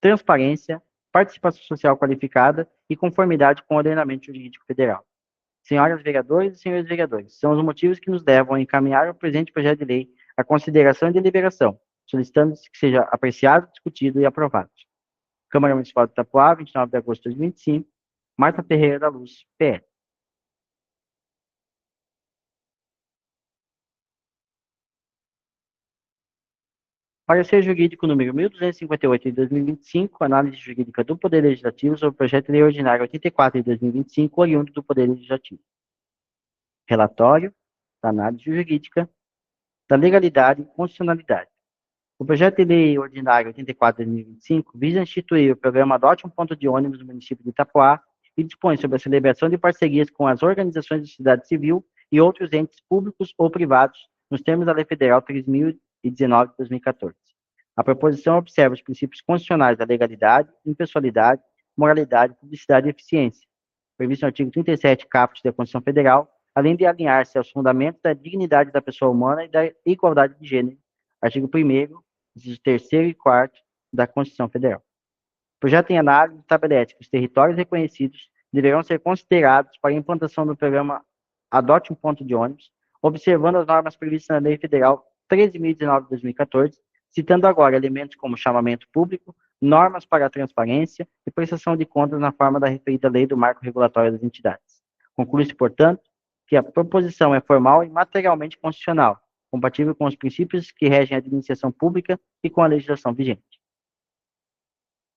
transparência, participação social qualificada e conformidade com o ordenamento jurídico federal. Senhoras vereadoras e senhores vereadores, são os motivos que nos levam a encaminhar o presente projeto de lei à consideração e deliberação, solicitando que seja apreciado, discutido e aprovado. Câmara Municipal de Itapoá, 29 de agosto de 2025, Marta Ferreira da Luz, PL. Parecer jurídico número 1258 de 2025, análise jurídica do Poder Legislativo sobre o projeto de lei ordinário 84 de 2025, oriundo do Poder Legislativo. Relatório da análise jurídica da legalidade e constitucionalidade. O projeto de lei ordinário 84 de 2025 visa instituir o programa Adote um Ponto de Ônibus no município de Itapoá e dispõe sobre a celebração de parcerias com as organizações da sociedade civil e outros entes públicos ou privados nos termos da Lei Federal 3019 de 2014. A proposição observa os princípios constitucionais da legalidade, impessoalidade, moralidade, publicidade e eficiência, previsto no artigo 37, caput da Constituição Federal, além de alinhar-se aos fundamentos da dignidade da pessoa humana e da igualdade de gênero, artigo 1º, incisos 3º e 4º da Constituição Federal. O projeto em análise estabelece que os territórios reconhecidos deverão ser considerados para a implantação do programa Adote um Ponto de Ônibus, observando as normas previstas na Lei Federal 13.019 de 2014, citando agora elementos como chamamento público, normas para a transparência e prestação de contas na forma da referida Lei do Marco Regulatório das Entidades. Conclui-se, portanto, que a proposição é formal e materialmente constitucional, compatível com os princípios que regem a administração pública e com a legislação vigente.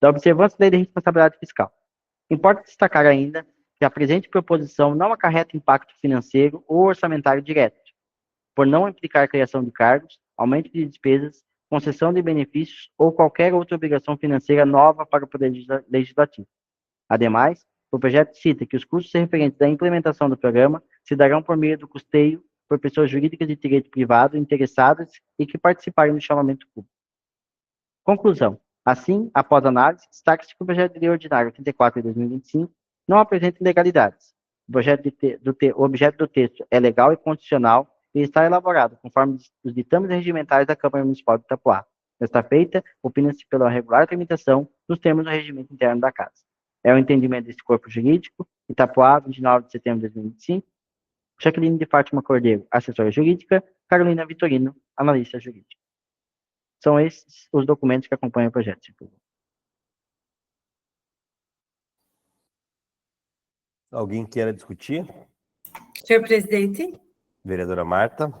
Da observância da Lei de Responsabilidade Fiscal. Importa destacar ainda que a presente proposição não acarreta impacto financeiro ou orçamentário direto, por não implicar criação de cargos, aumento de despesas, concessão de benefícios ou qualquer outra obrigação financeira nova para o Poder Legislativo. Ademais, o projeto cita que os custos referentes à implementação do programa se darão por meio do custeio por pessoas jurídicas de direito privado interessadas e que participarem do chamamento público. Conclusão. Assim, após análise, destaca-se que o projeto de lei ordinário 84 de 2025 não apresenta ilegalidades. O objeto do texto é legal e constitucional e está elaborado conforme os ditames regimentais da Câmara Municipal de Itapoá. Desta feita, opina-se pela regular tramitação nos termos do regimento interno da Casa. É o entendimento desse corpo jurídico, Itapoá, 29 de setembro de 2025, Jaqueline de Fátima Cordeiro, assessora jurídica, Carolina Vitorino, analista jurídica. São esses os documentos que acompanham o projeto. Alguém queira discutir? Senhor presidente, Vereadora Marta.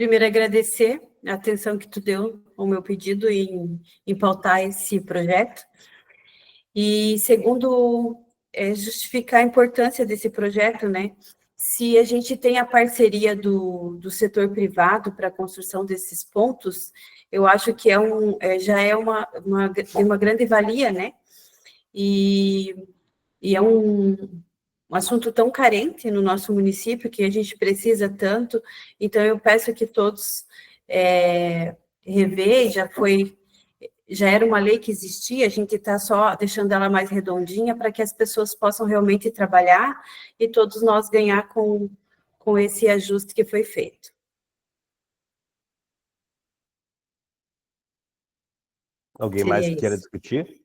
primeiro agradecer a atenção que tu deu ao meu pedido em pautar esse projeto. E segundo, justificar a importância desse projeto, né? Se a gente tem a parceria do setor privado para a construção desses pontos, eu acho que já é uma grande valia, né? E é um assunto tão carente no nosso município, que a gente precisa tanto, então eu peço que todos já era uma lei que existia, a gente está só deixando ela mais redondinha para que as pessoas possam realmente trabalhar e todos nós ganhar com esse ajuste que foi feito. Alguém mais que queira discutir?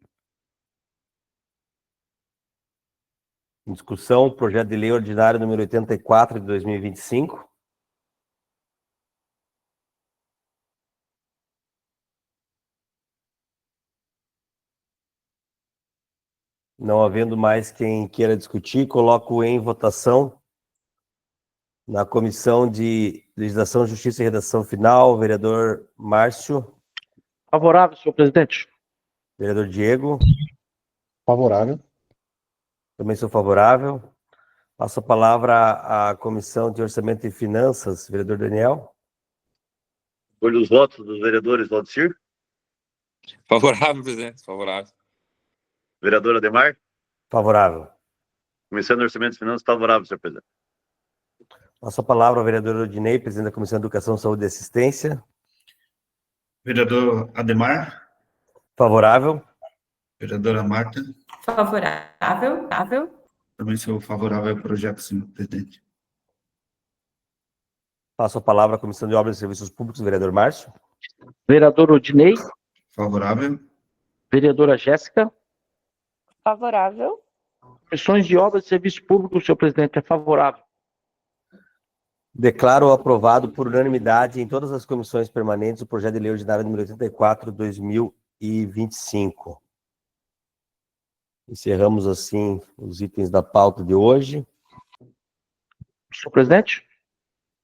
Em discussão, projeto de lei ordinário número 84 de 2025. Não havendo mais quem queira discutir, coloco em votação na Comissão de Legislação, Justiça e Redação Final, vereador Márcio. Favorável, senhor presidente. Vereador Diego. Favorável. Também sou favorável. Passo a palavra à Comissão de Orçamento e Finanças, vereador Daniel. Por os votos dos vereadores Valdecir. Favorável, presidente, favorável. Vereador Ademar. Favorável. Comissão de Orçamento e Finanças, favorável, senhor presidente. Passo a palavra ao vereador Odinei, presidente da Comissão de Educação, Saúde e Assistência. Vereador Ademar. Favorável. Vereadora Marta. Favorável. Também sou favorável ao projeto, senhor presidente. Passo a palavra à Comissão de Obras e Serviços Públicos, vereador Márcio. Vereador Odinei. Favorável. Vereadora Jéssica. Favorável. Comissões de Obras e Serviços Públicos, senhor presidente, é favorável. Declaro aprovado por unanimidade em todas as comissões permanentes o projeto de lei ordinário número 84 de 2025. Encerramos, assim, os itens da pauta de hoje. Senhor presidente?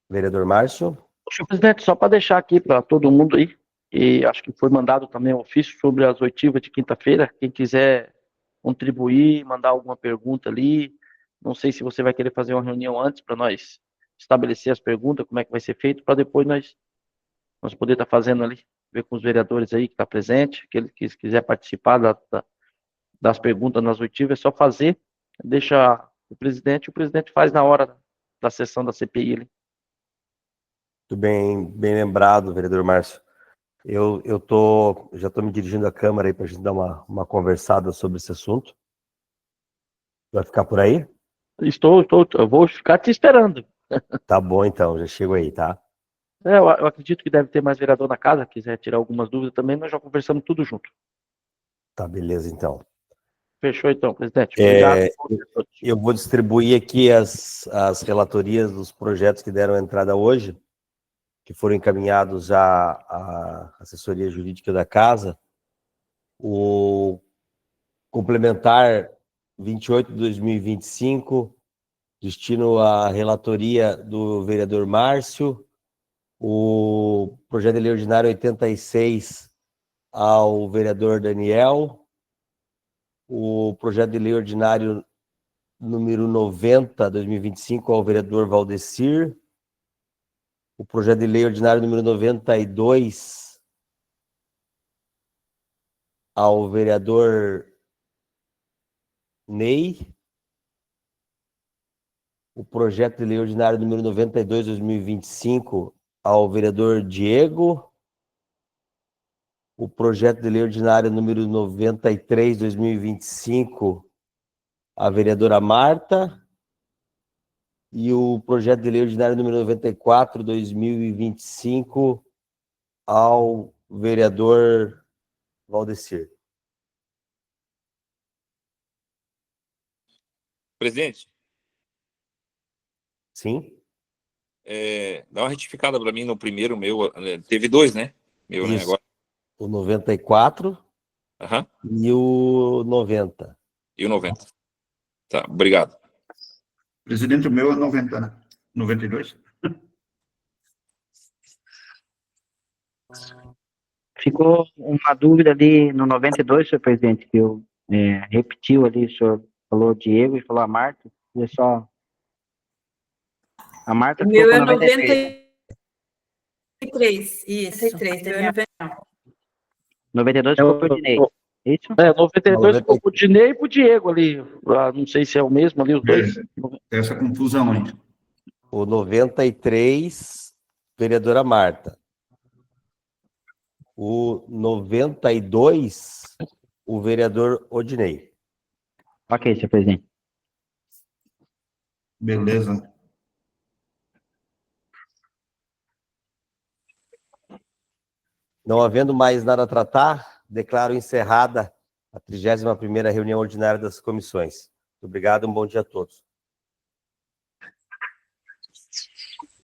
Vereador Márcio. Senhor presidente, só para deixar aqui para todo mundo aí, e acho que foi mandado também um ofício sobre as oitivas de quinta-feira, quem quiser contribuir, mandar alguma pergunta ali, não sei se você vai querer fazer uma reunião antes para nós estabelecer as perguntas, como é que vai ser feito, para depois nós poder estar fazendo ali, ver com os vereadores aí que está presente, aquele que quiser participar das perguntas nas oitivas, é só fazer, deixa o presidente faz na hora da sessão da CPI ali. Muito bem lembrado, vereador Márcio. Já estou me dirigindo à Câmara aí para a gente dar uma conversada sobre esse assunto. Vai ficar por aí? Eu vou ficar te esperando. Tá bom, então, já chego aí, tá? Eu acredito que deve ter mais vereador na casa, quiser tirar algumas dúvidas também, nós já conversamos tudo junto. Tá, beleza, então. Fechou, então, presidente. Obrigado. Eu vou distribuir aqui as relatorias dos projetos que deram entrada hoje, que foram encaminhados já à assessoria jurídica da casa. O complementar 28 de 2025, destino à relatoria do vereador Márcio. O projeto de lei ordinário 86 ao vereador Daniel. O projeto de lei ordinário número 90, 2025, ao vereador Valdecir. O projeto de lei ordinário número 92, ao vereador Ney. O projeto de lei ordinário número 92, 2025, ao vereador Diego. O projeto de lei ordinário número 93, 2025, à vereadora Marta. E o projeto de lei ordinário número 94, 2025, ao vereador Valdecir. Presidente, Sim? dá uma retificada para mim no primeiro meu. Teve dois, né? Meu, né? Isso. Agora. O 94 e o 90. E o 90. Tá, obrigado. Presidente, o meu é 90, né? 92. Ficou uma dúvida ali no 92, senhor presidente, que eu repetiu ali, o senhor falou Diego e falou a Marta, e só... A Marta O ficou meu com é 93. 93, isso. 93, Daniel. 92 ficou pro Dinei. Isso? 92 ficou pro Dinei e pro Diego ali. Não sei se é o mesmo ali, os dois. Essa confusão aí. O 93, vereadora Marta. O 92, o vereador Odinei. Ok, senhor presidente. Beleza. Não havendo mais nada a tratar, declaro encerrada a 31ª reunião ordinária das comissões. Muito obrigado e um bom dia a todos.